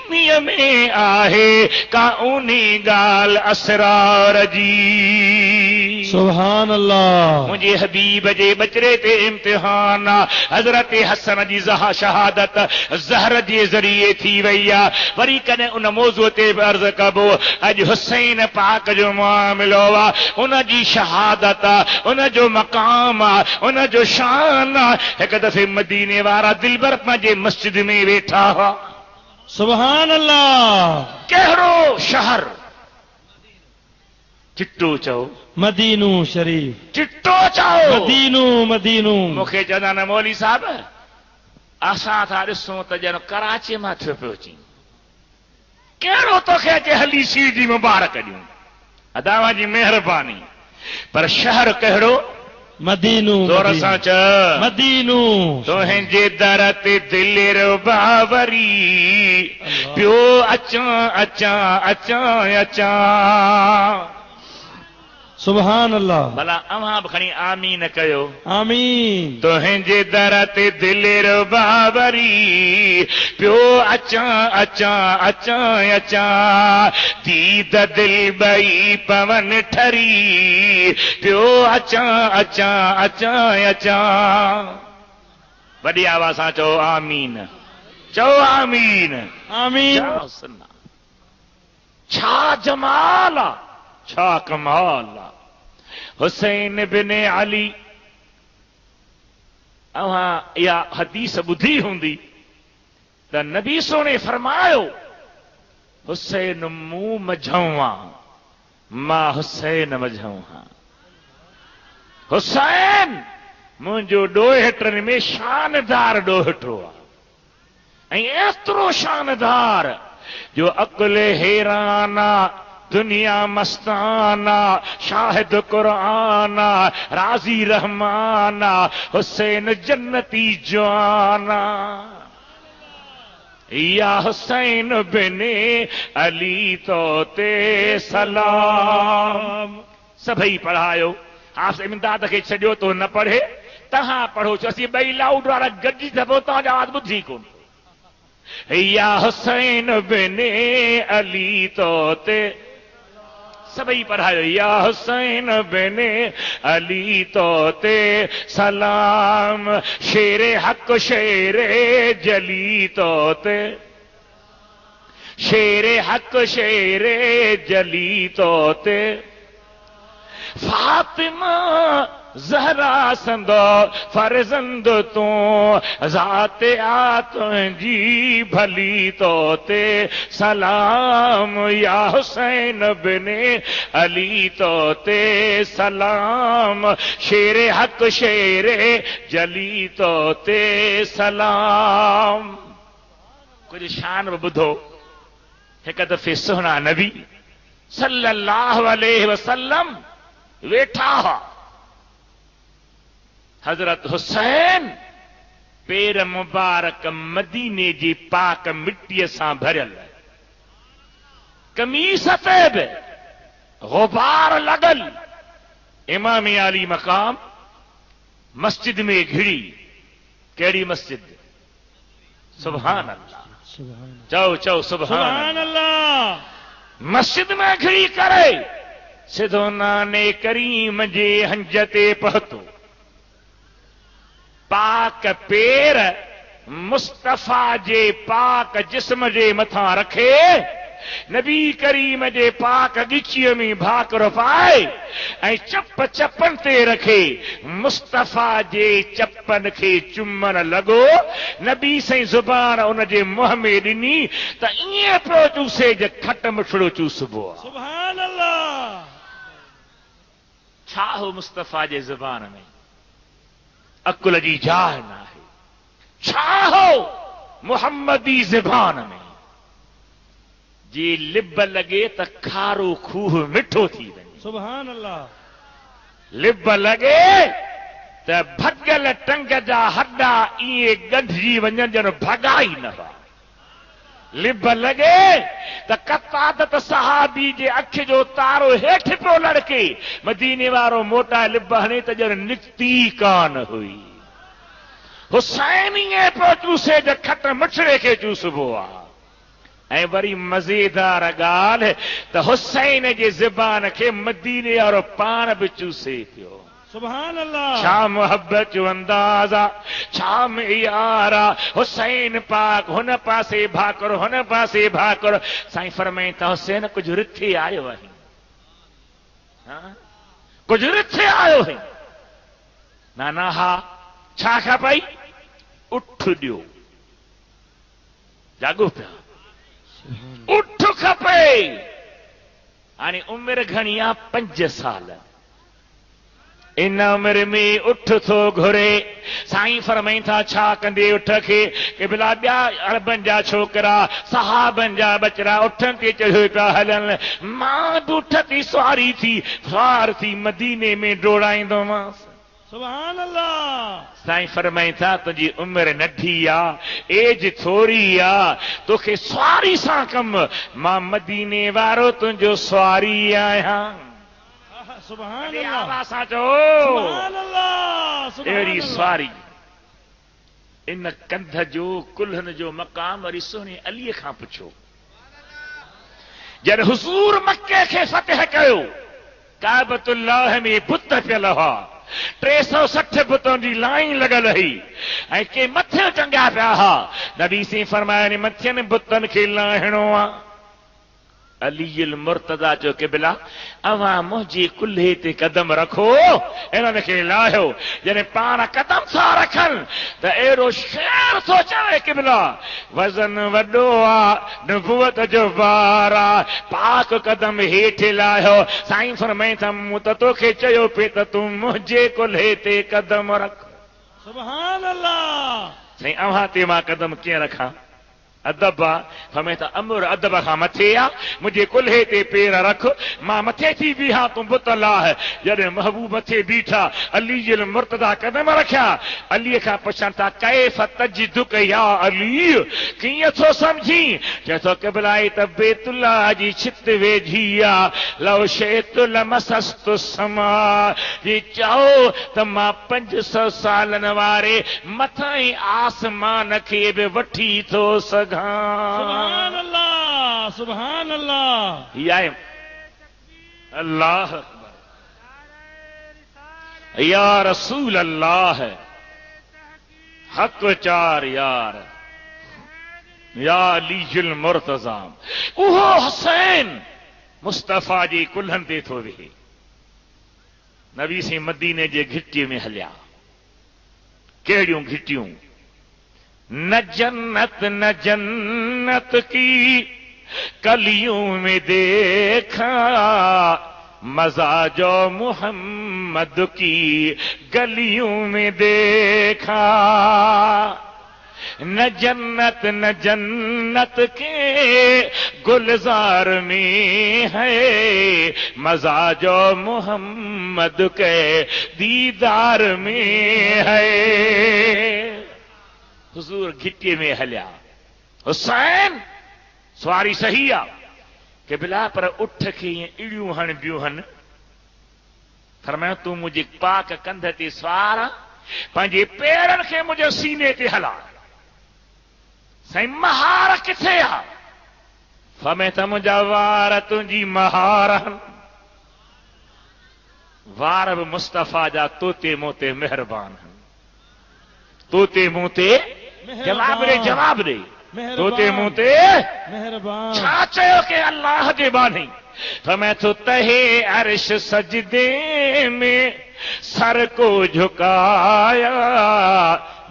में आहे का उनी गाल असरार जी। सुभान अल्लाह। मुझे हबीब जे बचरे ते इम्तिहान हजरत हसन जी शहादत ज़हर जे ज़रिए थी वई आहे। वरी कॾहिं उन मौज़ूअ ते अर्ज़ कबो अॼु हुसैन पाक जो मामिलो आहे, उन जी शहादत आहे, उन जो मक़ाम आहे, उन जो शान आहे। हिकु दफ़े मदीने वारा दिलबर पंहिंजे मस्जिद में वेठा हुआ। सुभान अल्लाह। कहिड़ो शहर? चिट्टो चओ, मदीनू शरीफ। चिट्टो चओ, मदीनू मदीनू। मूंखे चवंदा न मौली साहब असां था ॾिसूं त ॼण कराची मां थियो पियो अची। कहिड़ो तोखे अचे हली सीर जी मुबारक ॾियूं, अदावा जी महिरबानी। पर शहर कहिड़ो? मदीनू। जोर सां चओ मदीनू। तुंहिंजे दर ते दिल रुबावरी पियो अचां अचां अचां अचां। सुभान अल्लाह। भला अव्हां बि खणी आमीन कयो। आमीन। तुंहिंजे दर ते दिल रुबावरी पियो अचां अचां अचां अचां, दीद दिल ॿई पवन ठरी पियो अचां अचां अचां अचां। वॾी आवाज़ सां चओ आमीन, चओ आमीन, आमीन। छा जमाल आहे, छा कमाल आहे। हुसैन बिन अली, अव्हां इहा हदीस ॿुधी हूंदी त नबी सोने फरमायो हुसैन मूं मझऊं आं, मां हुसैन मझऊं आं। हुसैन मुंहिंजो ॾोहिटनि में शानदार ॾोहिटो आहे। एतिरो शानदार जो अकुल हैराना, दुनिया मस्ताना, शाहिद कुराना, राजी रहमाना, हुसैन जन्नती जवाना। या हुसैन बिने अली तो ते सलाम। सभई पढ़ायो। आप इमदाद खे छॾियो तो न पढ़े, तहां पढ़ो। छो असीं ॿई लाउड वारा गॾिजी दॿो, तव्हांजा आवाज़ ॿुधी कोन। या हुसैन बिने अली तो ते, सभई पढ़ायो। या हुसैन बिने अली तो ते सलाम, शेरे हक शेरे जली तो ते, शेरे हक शेरे जली तो ते, फातिमा ज़हरा संदो फर्जंद तू, ज़ाते आ तुंहिंजी भली तो ते सलाम। या हुसैन बिने अली तो ते सलाम, शेरे हक शेरे जली तो ते सलाम। कुछ शान ॿुधो। हिक दफ़े सुहिणा नबी सल्लल्लाहु अलैहि वसल्लम वेठा हुआ। हजरत हुसैन पेर मुबारक मदीने जी पाक मिट्टीअ सां भरियल, कमीस ते बि गुबार लॻल। इमाम आली मकाम मस्जिद में घिड़ी। कहिड़ी मस्जिद? सुभान अल्लाह। चओ चओ सुभान अल्लाह। मस्जिद में घिड़ी करे सिधो नाने करीम जे हंज ते पहुतो। पाक पेर मुस्तफा जे पाक जिस्म जे मथां रखे, नबी करीम जे पाक गिचीअ में भाकुर पाए ऐं चप चपन ते रखे मुस्तफा जे चपन खे चुमण लॻो। नबी साईं ज़ुबान उन जे मुंहं में ॾिनी त ईअं पियो चूसे जे खट मिठड़ो चूसबो आहे। सुभान अल्लाह। छा हो मुस्तफा जे ज़ुबान में? अकुल जी जाह न आहे। छा हो मुहम्मदी ज़बान में? जी लिब लॻे त खारो खूह मिठो थी वञे। सुभान अल्लाह। लिब लॻे त भॻल टंग जा हॾा ईअं ॻंढिजी वञनि ॼण भॻा ई न हुआ। लिब लॻे त कतादत सहाबी जे अखि जो तारो हेठि पियो लड़के, मदीने वारो मोटा लिब हणे त ॼण निकिती कान हुई। हुसैन ईअं पियो चूसे जो खट मिठड़े खे चूसबो आहे। ऐं वरी मज़ेदार ॻाल्हि त हुसैन जे ज़बान खे मदीने वारो पाण बि चूसे पियो। सुभान अल्लाह। छा मोहब्बत जो अंदाज़ा, छा मेयार आहे। हुसैन पाक हुन पासे भाकुर, हुन पासे भाकुर। साईं फरमाईं त हुसैन कुझु रिथे आयो आहीं, कुझु रिथे आयो आहीं। नाना हा छा खपई? उठ ॾियो। जागो पिया, उठ खपे। हाणे उमिरि घणी आहे? 5 साल। इन उमिरि में उठ थो घुरे। साईं फरमाईं था छा कंदे उठ खे? कि बिला ॿिया अरबनि जा छोकिरा, सहाबनि जा बचड़ा उठनि ते चढ़ियो पिया हलनि। मां बि उठ ते सवारी थी, सवार थी मदीने में डोड़ाईंदोमांसि। सुभान अल्लाह। साईं फरमाईं था तुंहिंजी उमिरि नंढी आहे, एज थोरी आहे, तोखे सवारी सां कमु। मां मदीने वारो तुंहिंजो सवारी आहियां। सुभान अल्लाह। सां चओ सुभान अल्लाह। अहिड़ी सवारी। इन कंध जो कुल्हनि जो मक़ाम वरी सुहिणे अलीअ खां पुछो। जॾहिं हुज़ूर मके खे फतह कयो, काबतुल्लाह में बुत पियल हुआ। 360 बुतनि जी लाइन लॻल हुई ऐं के मथे टंगिया पिया हुआ। नबी साईं फरमाया मथियनि बुतनि खे लाहिणो आहे। अलील मुर्तदा चयो क़िबला अवां मुंहिंजे कुल्हे ते कदम रखो, इन्हनि खे लाहियो। जॾहिं पाण कदम था रखनि त अहिड़ो शेर थो चवे क़िबला वज़न वॾो आहे, नबूवत जो वार आहे। पाक कदम हेठि लाहियो। साईं फरमाईं था मूं त तोखे चयो पे त तूं मुंहिंजे कुल्हे ते कदम रख। सुभान अल्लाह। साईं अव्हां ते मां कदम कीअं रखां? अदब आहे फमे त अमर अदब खां मथे आहे मुंहिंजे कुल्हे ते पेर रख मां मथे थी बीहा तूं बुत लाह जॾहिं महबूब मथे बीठा अली जे मुर्तदा कदम रखिया अलीअ खां पुछनि था कैफ़ तजिदुक या अली कीअं थो सम्झी चए थो क़िबला त बैतुल्लाह जी छित वेझी आहे लव शैतु लमसस्तु समा जी चओ त मां 500 सालनि वारे मथां ई आसमान खे बि वठी थो सघां सुभान अल्लाह सुभान अल्लाह या अल्लाह या रसूल अल्लाह हक चार यार या अलीजुल मुर्तज़ा उहो हुसैन मुस्तफ़ा जी कुल्हनि ते थो वेहे नबी से मदीने जे घिटीअ में हलिया कहिड़ियूं घिटियूं न जन्नत की कलियों में देखा मजा जो मोहम्मद की गलियों में देखा न जन्नत के गुलजार में है मजा जो मोहम्मद के दीदार में है हुजूर घिटे में हलिया हुसैन सवारी सही आ के बिला पर उठ के इड़ियूं हण बियूं हन फरमायो तू मुझे पाक कंध ते सवार पंहिंजे पेरनि खे मुंहिंजे सीने ते हला साईं महार किथे आ फरमाए त मुंहिंजा वार तुंहिंजी महार वार बि मुस्तफ़ा जा तोते मोते मेहरबान तोते मोते जवाब ॾे तोते मोते मेहरबान छा चयो के अल्लाह जे बानी फरमाए तो तहे अर्श सजदे में सर को झुकाया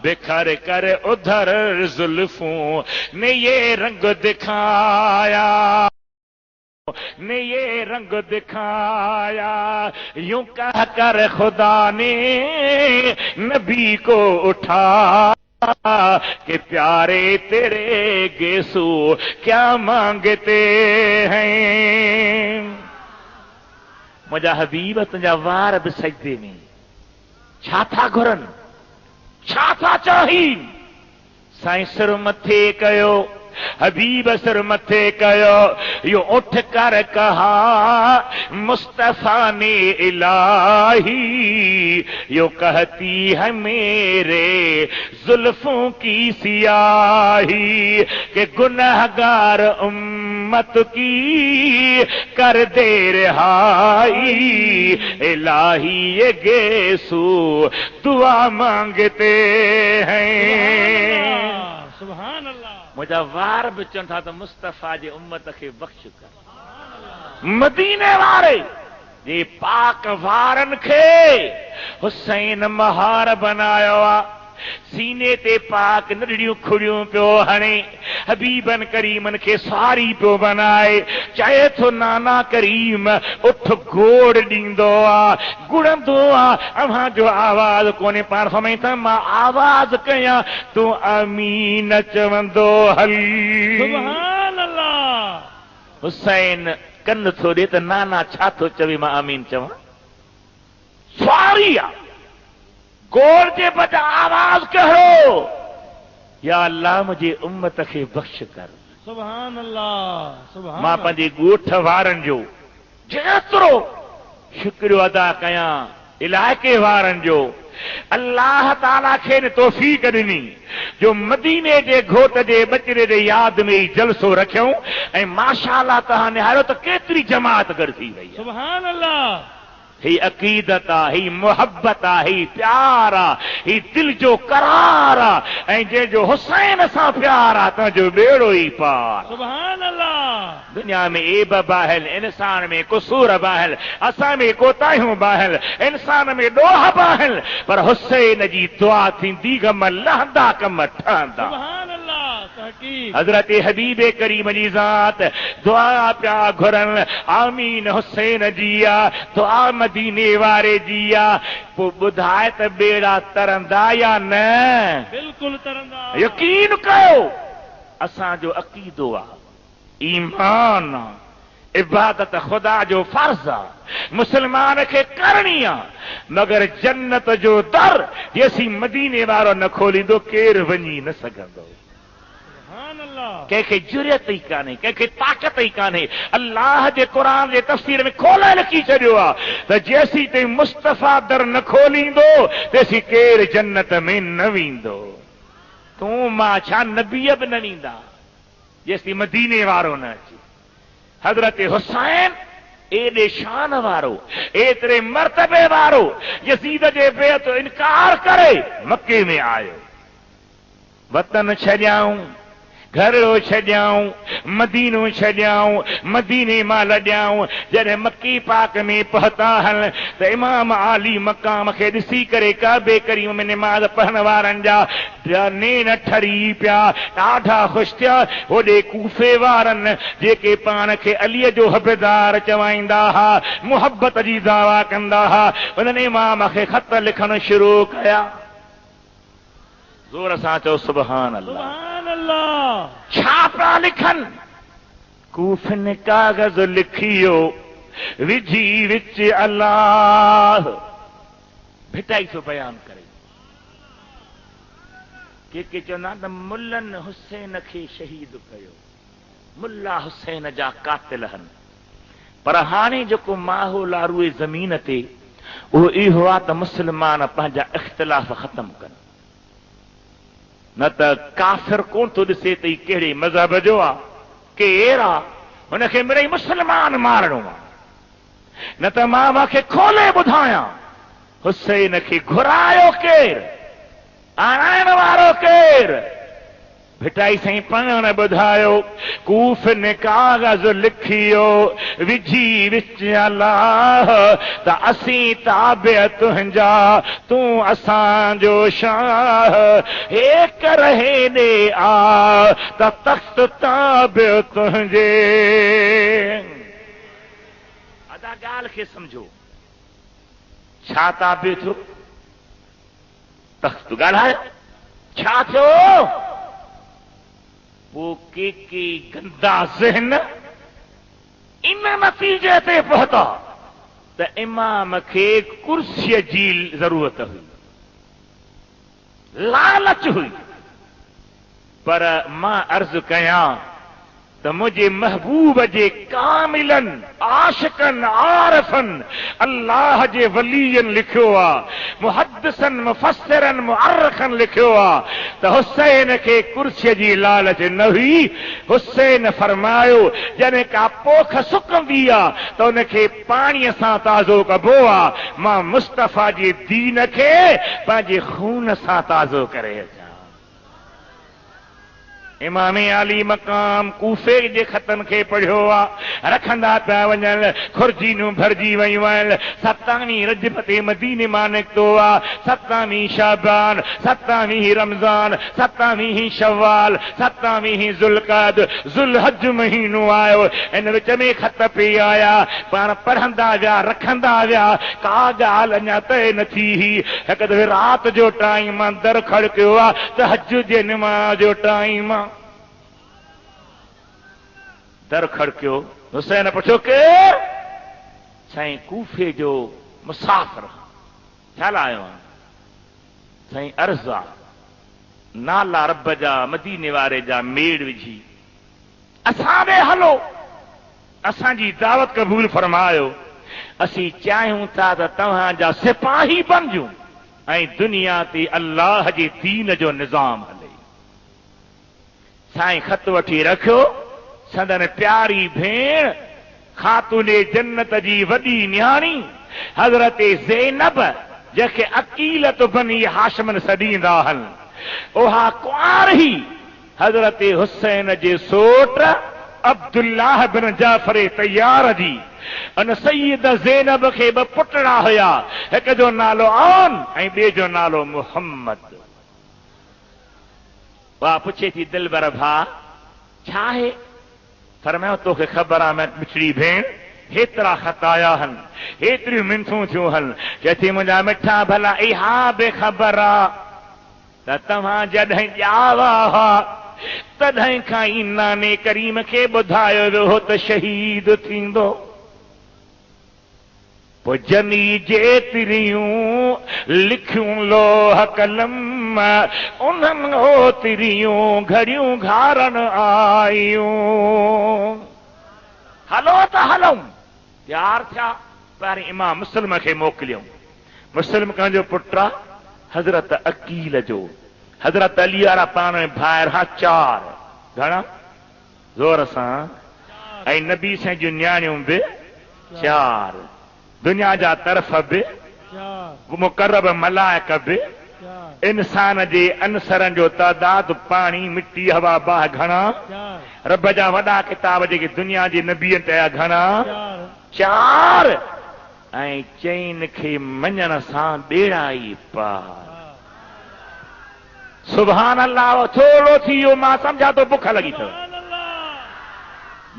बिखर कर उधर जुल्फों ने ये रंग दिखाया यूं कह कर खुदा ने नबी को उठा कि प्यारे तेरे गेसू क्या मांगते हैं मुंहिंजा हबीब तुंहिंजा वार बि सजदे में छा था घुरनि छा था चाहिनि साईं सिर मथे कयो हबीब सिर मथे कयो यो उठ कर कहा मुस्तफा ने इलाही यो कहती है मेरे जुल्फों की सियाही के गुनहगार उम्मत की कर दे रिहाई इलाही ये गेसू दुआ मांगते हैं सुभान अल्लाह मुंहिंजा वार बि चवनि था त मुस्तफ़ा जे उम्मत खे बख़्श कर मदीने वारे जे पाक वारनि खे हुसैन महार बनायो आहे सीने ते पाक नंढड़ियूं खुड़ियूं पियो हणे हबीबन करीमन खे सारी पियो बनाए चए थो नाना करीम उठ गोड़ ॾींदो आहे गुड़ंदो आहे अव्हां जो आवाज़ कोन्हे पाण फरमाई त मां आवाज़ कयां तूं अमीन चवंदो हल सुभान अल्लाह हुसैन कन थो ॾे त नाना छा थो चवे मां अमीन चवां सारी आहे गोड़ जे बजा आवाज कहो या अल्लाह मुझे उम्मत खे बख़्श कर सुभान अल्लाह सुभान मां पंहिंजे ॻोठ वारनि जो जेतिरो शुक्रियो अदा कयां इलाइक़े वारनि जो अल्लाह ताला खे तौफ़ीक़ ॾिनी जो मदीने जे घोट जे बचड़े जे यादि में ई जलसो रखियऊं ऐं माशाअल्लाह तव्हां निहारियो त केतिरी जमात गॾु थी वई सुभान अल्लाह ही अक़ीदत आहे ही मुहब्बत आहे ही प्यार आहे ही दिल जो करार आहे ऐं जंहिंजो हुसैन सां प्यार आहे तुंहिंजो बेड़ो ई पार सुभान अल्लाह दुनिया में ऐब बाहिल इंसान में कुसूर बाहिल असां में कोताहियूं बाहिल इंसान में ॾोह बाहिल पर हुसैन जी दुआ थींदी गम लहंदा कम ठहंदा सुभान अल्लाह तहक़ीक़ हज़रत हबीब करीम जी ज़ात दुआ पिया घुरनि आमीन हुसैन जी आहे दुआ मदीने वारे जी आहे पोइ ॿुधाए त बेड़ा तरंदा या न बिल्कुलु तरंदा यकीन कयो असांजो अक़ीदो आहे, ईमान आहे, इबादत ख़ुदा जो फर्ज़ आहे, मुस्लमान खे करणी आहे। मगर जन्नत जो दर जेसीं मदीने वारो न खोलींदो केरु वञी न सघंदो। सुभान अल्लाह। कंहिंखे जुरियत ई कान्हे, कंहिंखे ताक़त ई कान्हे। अल्लाह जे क़ुरान जे तफ़सीर में खोले लिखी छॾियो आहे त जेसीं ताईं मुस्तफ़ा दर न खोलींदो तेसीं केरु जन्नत में न वेंदो। तूं मां छा नबीअ बि न वेंदा जेसीं मदीने वारो न अचे। हज़रत हुसैन एॾे शान वारो, एतिरे मर्तबे वारो, यज़ीद जे बैत इनकार करे मके में आयो। वतन छॾियाऊं, घरो छॾियाऊं, मदीनो छॾियाऊं, मदीने मां लॾियाऊं। जॾहिं मकी पाक में पहुता हल त इमाम आली मक़ाम खे ॾिसी करे काबे करीम में निमाज़ पढ़ण वारनि जा नेन ठरी पिया, ॾाढा ख़ुशि थिया। होॾे कूफे वारनि जेके पाण खे अलीअ जो हबदार चवाईंदा हुआ, मुहबत जी दावा कंदा हुआ, उन्हनि इमाम खे ख़त लिखण शुरू कया। ज़ोर सां चओ सुभान अल्लाह। सुभान अल्लाह। छा पिया लिखनि? कूफन कागज़ लिखियो विझी विच अल्लाह। भिटाई थो बयान करे। के चवंदा त मुल्लनि हुसैन खे शहीद कयो, मुल्ला हुसैन जा कातिल आहिनि। पर हाणे जेको माहौल आहे रुए ज़मीन ते उहो इहो आहे त मुस्लमान पंहिंजा इख़्तिलाफ़ ख़तम कनि। न त काफ़िर कोन थो ॾिसे त कहिड़े मज़हब जो आहे, केरु आहे, हुनखे मिड़ई मुस्लमान मारणो आहे। न त मां मूंखे खोले ॿुधायां हुसैन खे घुरायो केरु, आणाइण वारो केरु? भिटाई साईं पाण ॿुधायो, कूफ ने कागज़ लिखियो विझी विच अल्लाह त असीं ताबे तुंहिंजा, तूं असांजो शाह। एक रहे ॾे आ त तख़्त ताबे तुंहिंजे। अदा ॻाल्हि खे सम्झो, छा ताबे थियो? तख़्त ॻाल्हायो, छा थियो? वो के गंदा ज़हन इन नतीजे ते पहुता त इमाम खे कुर्सीअ जी ज़रूरत हुई, लालच हुई। पर मां अर्ज़ कयां त मुंहिंजे महबूब जे कामिलनि, आशिकनि, आरिफनि, अल्लाह जे वलीयनि लिखियो आहे, मुहद्दिसनि, मुफ़स्सिरनि, मुअर्रिख़नि लिखियो आहे त हुसैन खे कुर्सीअ जी लालच न हुई। हुसैन फरमायो जॾहिं का पोख सुकंदी आहे त उनखे पाणीअ सां ताज़ो कबो आहे। मां मुस्तफ़ा जे दीन खे पंहिंजे खून सां ताज़ो करे अचां। इमामे आली मक़ाम कूफे जे ख़तनि खे पढ़ियो आहे, रखंदा पिया वञनि, खुरजीनूं भरिजी वयूं आहिनि। 27 रजब ते मदीने मां निकितो आहे, 27 शाबान, 27 रमज़ान, 27 शव्वाल, 27 ज़ुल्क़ाद, ज़ुल्हज महीनो आयो। इन विच में ख़त पे आया, पाण पढ़ंदा विया, रखंदा विया, का ॻाल्हि अञा तय न थी हुई। हिकु दफ़े राति जो टाइम आहे, दर खड़कियो आहे, तहज्जुद जे निमाज़ जो टाइम आहे। दर खड़कियो, हुसैन पुछियो केरु? साईं कूफे जो मुसाफ़िर, छा लाइ आयो आहे? साईं अर्ज़ आहे, नाला रब जा, मदीने वारे जा मेड़ विझी असां ॾे हलो, असांजी दावत क़बूल फरमायो। असीं चाहियूं था त तव्हांजा सिपाही बणिजूं ऐं दुनिया ते अल्लाह जे दीन जो निज़ाम हले। साईं ख़त वठी रखियो। संदन प्यारी भेण, ख़ातूने जन्नत जी वॾी न्याणी हज़रत ज़ैनब, जंहिंखे अकीलत बनी हाशिमन सॾींदा आहिनि, उहा कुंवारी हज़रत हुसैन जे सोट अब्दुल्लाह बिन जाफ़र तैयार जी। अन सईद ज़ैनब खे ॿ पुटड़ा हुया, हिक जो नालो आन ऐं ॿिए जो नालो मुहम्मद। उहा पुछे थी, दिलबर भा छा आहे? फरमायो तोखे ख़बर आहे मैं मिठड़ी भेण, हेतिरा ख़त आया आहिनि, हेतिरियूं मिनथूं थियूं हल। चए थी मुंहिंजा मिठा भला इहा बि ख़बर आहे त तव्हां जॾहिं ॼावा हुआ तॾहिं खां ई नाने करीम खे ॿुधायो वियो त शहीद थींदो। पोइ जनी जेतिरियूं लिखियूं लोह कलम उन्हनि ओतिरियूं घड़ियूं घारण आयूं। हलो त हलूं, तयार थिया। पहिरीं इमाम मुस्लिम खे मोकिलियूं। मुस्लिम कंहिंजो पुटु आहे हज़रत अकील जो। हज़रत अली वारा पाण में भाइर हा चार। घणा? ज़ोर सां। ऐं नबी साईं जूं न्याणियूं बि चार। दुनिया जा तरफ़ बि मुक़रब मलाइक बि। इंसान जे अनसरनि जो तादाद पाणी मिट्टी हवा बाह घणा? रब जा वॾा किताब जेके दुनिया जे नबीअ ते आया घणा? चार। ऐं चैन खे मञण सां ॿेड़ा ई पार। सुभान अल्लाह। थोरो थी वियो, मां सम्झा थो बुख लॻी अथव।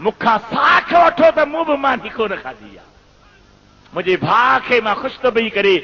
मूंखां साख वठो त मूं बि मानी कोन खाधी आहे। मुझे भाउ खे मां ख़ुशतबी करे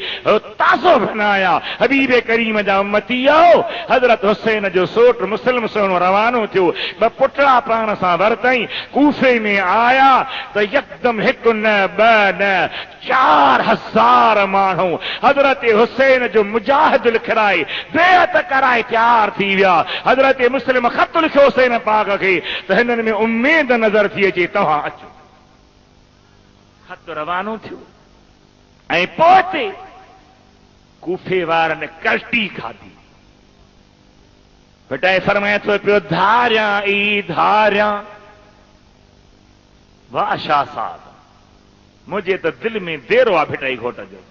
ताज़ो बनाया। हबीब करीम जा उम्मती आओ। हज़रत हुसैन जो सोट मुस्लिम सुहिणो रवानो थियो। ॿ पुटड़ा पाण सां वरतई। कूफे में आया त यकदम हिकु न ॿ न 4000 माण्हू हज़रत हुसैन जो मुजाहिद लिखराए बेअत कराए तयार थी विया। हज़रत मुस्लिम ख़त लिखियो हुसैन पाक खे त हिननि में उम्मीद नज़र थी अचे, तव्हां अचो। ख़त रवानो थियो। ऐं पोइ कूफे वारनि कल्टी खाधी। बेटा फरमाए थो पियो धारियां ई धारियां। वाह शाह साहब, मुझे तो दिल में देरो आहे भिटाई घोट जो।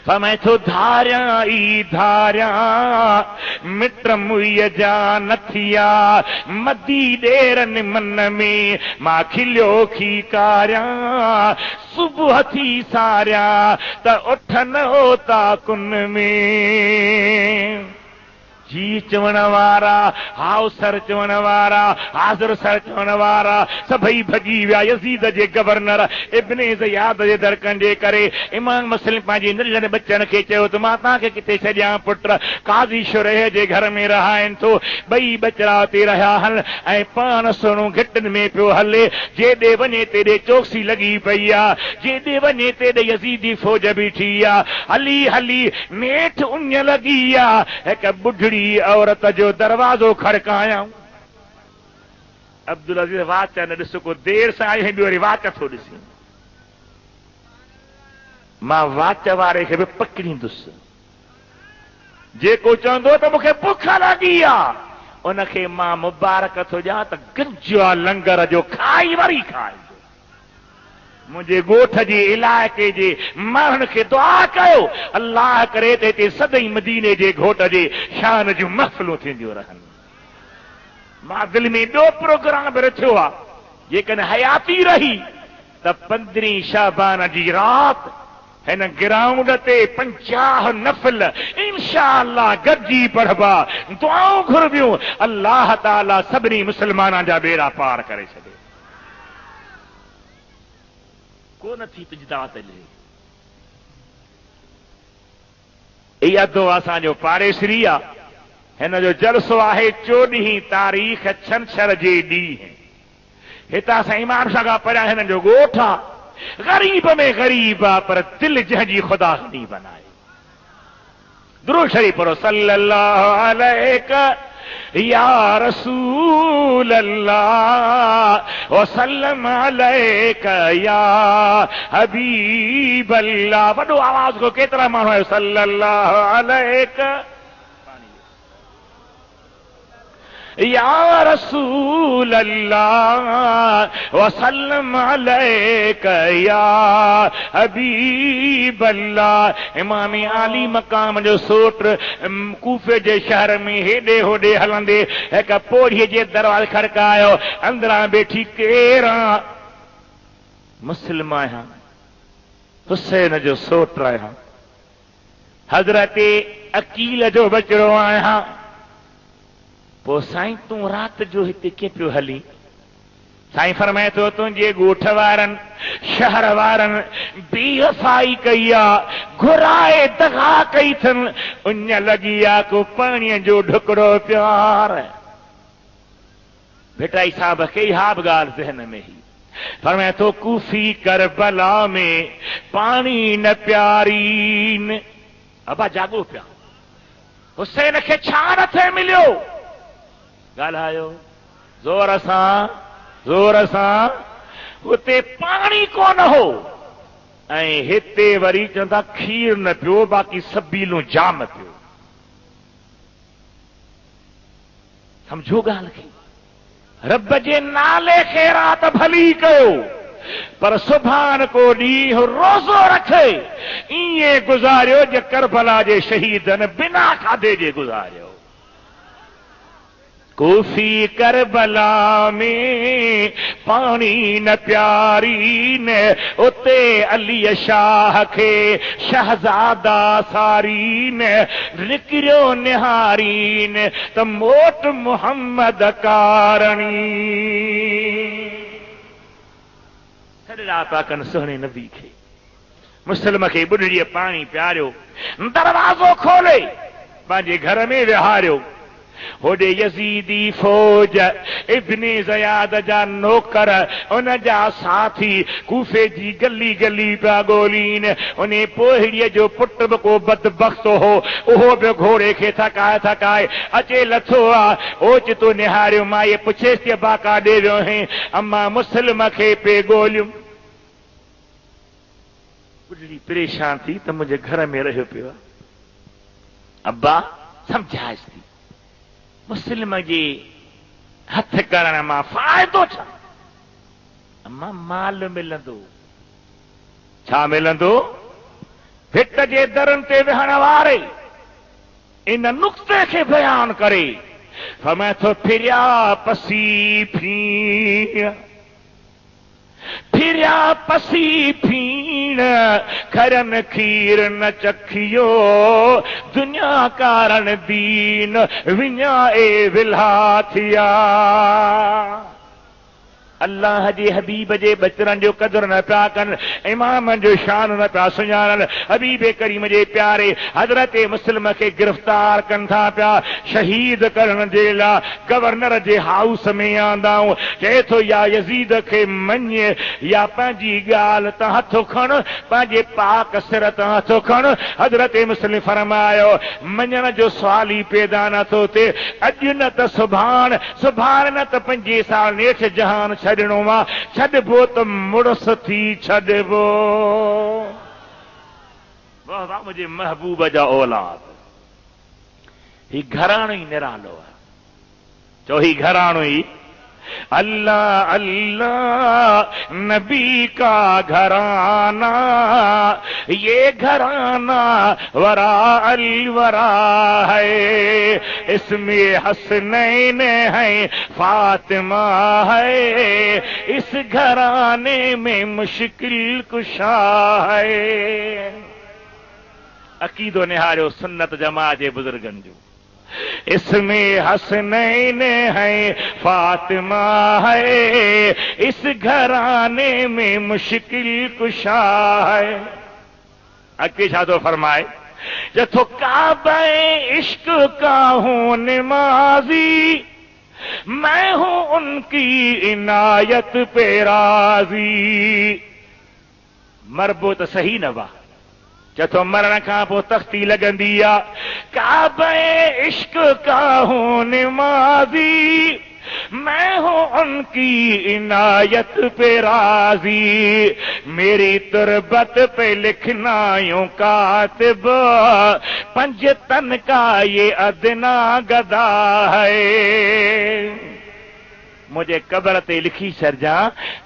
फरमाए थो धारियां ई धारियां मिट मुईअ जा नथिया मदी ॾेरनि मन में मां खिलियो खीकारियां। सुबुह थी सारियां त उठनि होता कुन में। जी चवण वारा, हाउ सर चवण वारा, हाज़िर सर चवण वारा सभई भॼी विया। यज़ीद जे गवर्नर इब्ने ज़ियाद जे दरकनि जे करे इमाम मुस्लिम पंहिंजे नंढड़े बच्चनि खे चयो त मां तव्हांखे किथे छॾियां पुट। काज़ी शुरह जे घर में रहाइनि थो। ॿई बचड़ा ते रहिया हल ऐं पाण सुहिणो घिटनि में पियो हले। जेॾे वञे तेॾे चौकसी लॻी पई आहे। जेॾे वञे तेॾे यज़ीदी फौज बीठी आहे। हली हली नेठि उञ लॻी आहे। हिकु बुढड़ी औरत जो दरवाज़ो खड़कायां। अब्दुल अज़ीज़ वाच न ॾिस, को देर सां आई ॿियो वरी वाच थो ॾिसी। मां वाच वारे खे बि पकड़ींदुसि। जेको चवंदो त मूंखे बुख लॻी आहे उनखे मां मुबारक थो ॾियां त गंज आहे लंगर जो, खाई वरी खाई। मुंहिंजे ॻोठ जे इलाइक़े जे माण्हुनि खे दुआ कयो अल्लाह करे त हिते सदाई मदीने जे घोट जे शान जूं महफ़िलूं थींदियूं रहनि। मां दिलि में ॿियो प्रोग्राम बि रखियो आहे। जेकॾहिं हयाती रही त 15 शाबान जी राति हिन ग्राउंड ते 50 नफ़िल इंशाअल्लाह गॾिजी पढ़बा। दुआऊं घुरबियूं अल्लाह ताला सभिनी मुस्लमाननि जा बेड़ा पार करे छॾे। कोन थी तुंहिंजी दावत ॾिनी। इहा दुआ असांजो पाड़ेसरी आहे। हिन जो जलसो आहे 14 तारीख़ छंछर जे ॾींहुं। हितां सां इमाम सां खां परियां हिननि जो ॻोठ आहे। ग़रीब में ग़रीब आहे पर दिलि जंहिंजी ख़ुदा नहीं बनाए। दुरूद शरीफ़ पढ़ो सल्लल्लाहु अलैहि या रसूल अल्लाह वसल्लम अलैका या हबीब अल्लाह। वॾो आवाज़ को केतिरा माण्हू आहियो सल्लल्लाहु अलैका या रसूल अल्लाह वसल्लम अलैका या हबीब अल्लाह। इमाम आली मकाम जो सोट कूफे जे शहर में हेॾे होॾे हलंदे हिकु पोड़ीअ जे दरवाज़े खड़कायो। अंदरां वेठी केरां? मुस्लिम आहियां, हुसैन जो सोट आहियां, हज़रत अकील जो बचड़ो आहियां। पोइ साईं तूं राति जो हिते कीअं पियो हली? साईं फरमाए थो तुंहिंजे ॻोठ वारनि शहर वारनि बेवफ़ाई कई आहे, घुराए दगा कई अथनि। उञ लॻी आहे को पाणीअ जो ढुकड़ो प्यार। भिटाई साहब खे इहा बि ॻाल्हि ज़हन में ही फरमाए थो कूफी करबला में पाणी न प्यारीन। अबा जागो पिया, हुसैन खे छा न थे मिलियो? ॻाल्हायो ज़ोर सां। हुते पाणी कोन हो ऐं हिते वरी चवंदा खीर न पियो, बाक़ी सबीलूं जाम पियो। समझो ॻाल्हि खे। रब जे नाले खे रात भली कयो, पर सुभान को ॾींहुं रोज़ो रखे ईअं गुज़ारियो जे करबला जे शहीदनि बिना खाधे जे गुज़ारियो। कूफी करबला में पाणी न प्यारीन, उते अली शाह खे शहज़ादा सारीन, निकिरियो निहारीन त मोट मुहम्मद कारणी। सॾड़ा पिया कनि सुहिणे नबी खे। मुस्लिम खे बुढड़ीअ पाणी पियारियो, दरवाज़ो खोले पंहिंजे घर में विहारियो। होॾे यज़ीदी फौज इब्ने ज़याद जा नौकर उन जा साथी कूफे जी गली गली पिया ॻोल्हीन। उन पोहिड़ीअ जो पुट बि को बदबख्त हो, उहो बि घोड़े खे थकाए अचे लथो आहे। ओचितो निहारियो, मां ये पुछेसि कि अब्बा काॾे वियो आहीं? अम्मा मुस्लिम खे पे ॻोल्हियुमि। बुढड़ी परेशान थी त मुंहिंजे घर में रहियो पियो आहे। अब्बा सम्झाइसि थी, मुस्लिम जे हथ करण मां फ़ाइदो छा? अम्मा माल मिलंदो। छा मिलंदो? भिट जे दरनि ते विहण वारे इन नुक़्ते खे बयान करे फरमाए थो फिरिया पसी फीण खरन खीर न चखियो, दुनिया कारण दीन विञा ए विल्हा थिया। अल्लाह जे हबीब जे बचरनि जो कदर न पिया कनि, इमामनि जो शान न पिया सुञाणनि। हबीब करीम जे प्यारे हज़रत मुस्लिम खे गिरफ़्तार कनि था पिया, शहीद करण जे लाइ गवर्नर जे हाउस में आंदाऊं। चए थो या यज़ीद खे मञ या पंहिंजी ॻाल्हि तां हथो खण, पंहिंजे पाक सिर तां हथो खण। हज़रत मुस्लिम फरमायो मञण जो सवाल ई पैदा नथो थिए। अॼु न त सुभाण न त 5 साल नेठि जहान छॾणो आहे, छॾिबो त मुड़ुस थी छॾिबो। वाह वाह मुंहिंजे महबूब जा औलाद। ही घराणो ई निरालो आहे। चो ही घराणो ई अल्लाह अल्लाह नबी का घराना, ये घराना वरा अलवरा है, इसमें हसनैन है फातिमा है, इस घराने में मुश्किल कुशा है। अकीदो निहारियो सुन्नत जमात जे बुजुर्गनि जो। इसमें हसनैन है फातिमा है, इस घराने में मुश्किल कुशा है। अके छा तो फरमाए जथो काबे इश्क का हूं नमाजी, मैं हूं उनकी इनायत पे राजी। मरबो त सही न वा, जथो मरण खां पोइ तख्ती लॻंदी आहे। काबे इश्क का हूं नमाज़ी, मैं हूं उनकी इनायत पे राजी, मेरी तुरबत पे लिखना यूं कातिब, 5 तन का ये अदना गदा है। मुझे कब्र ते लिखी छॾिजां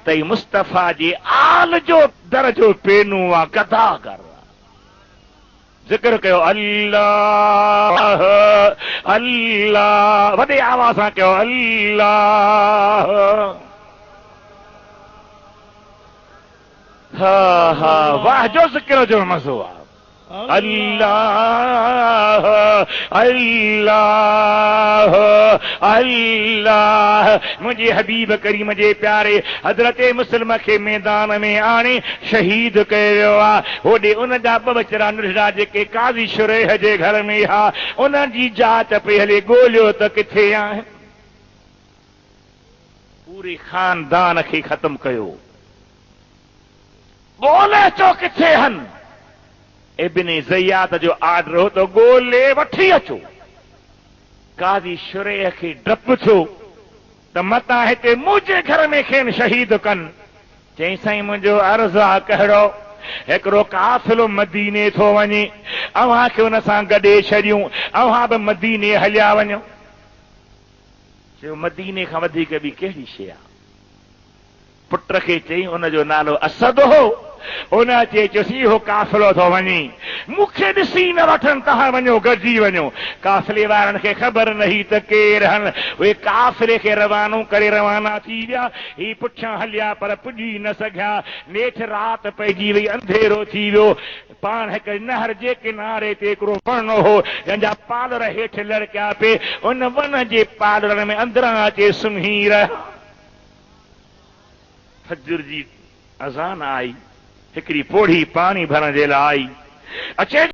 तई मुस्तफ़ा जी आल जो दर्जो पेनू आहे, गदा कर। जिक्र कयो अल्लाह अल्लाह, वॾे आवाज़ सां कयो अल्लाह। हा हा वाह जो जिक्र जो मज़ो आहे। अल्लाह अल्लाह अल्लाह। मुंहिंजे हबीब करीम जे प्यारे हज़रत मुस्लिम खे मैदान में आणे शहीद कयो वियो आहे। होॾे उन जा 2 बचड़ा नंढड़ा जेके काज़ी शुरेह जे घर में हा, उन्हनि जी जाच पे हले ॻोल्हियो त किथे आहिनि। पूरी खानदान खे ख़त्म कयो। ॻोल्हे अचो किथे हन। इब्न ज़ियाद जो आर्डर हो त ॻोल्हे वठी अचो। काज़ी शुरेह खे डपु थियो त मतां हिते मुंहिंजे घर में खेनि शहीद कनि। चई साईं मुंहिंजो अर्ज़ु आहे कहिड़ो, हिकिड़ो काफ़िलो मदीने थो वञे, अव्हां खे हुन सां गॾे छॾियूं, अव्हां बि मदीने हलिया वञो। चयो मदीने खां वधीक ॿी कहिड़ी शइ आहे। पुट खे चई, उनजो नालो असद हो। उन अचे चयोसि इहो काफ़िलो थो वञे, मूंखे ॾिसी न वठनि, तव्हां वञो गॾिजी वञो। काफ़िले वारनि खे ख़बर न हुई त केरु हन। उहे काफ़िले खे रवानो करे रवाना थी विया। ही पुठियां हलिया पर पुॼी न सघिया। नेठ राति पइजी वई, अंधेरो थी वियो। पाण हिक नहर जे किनारे ते हिकिड़ो वण हो, जंहिंजा पालर हेठि लड़किया पिए। उन वन जे पालर में अंदरां अचे सुम्ही रहिया। फजर जी अज़ान आई, हिकिड़ी पोढ़ी पाणी भरण जे लाइ आई। अचे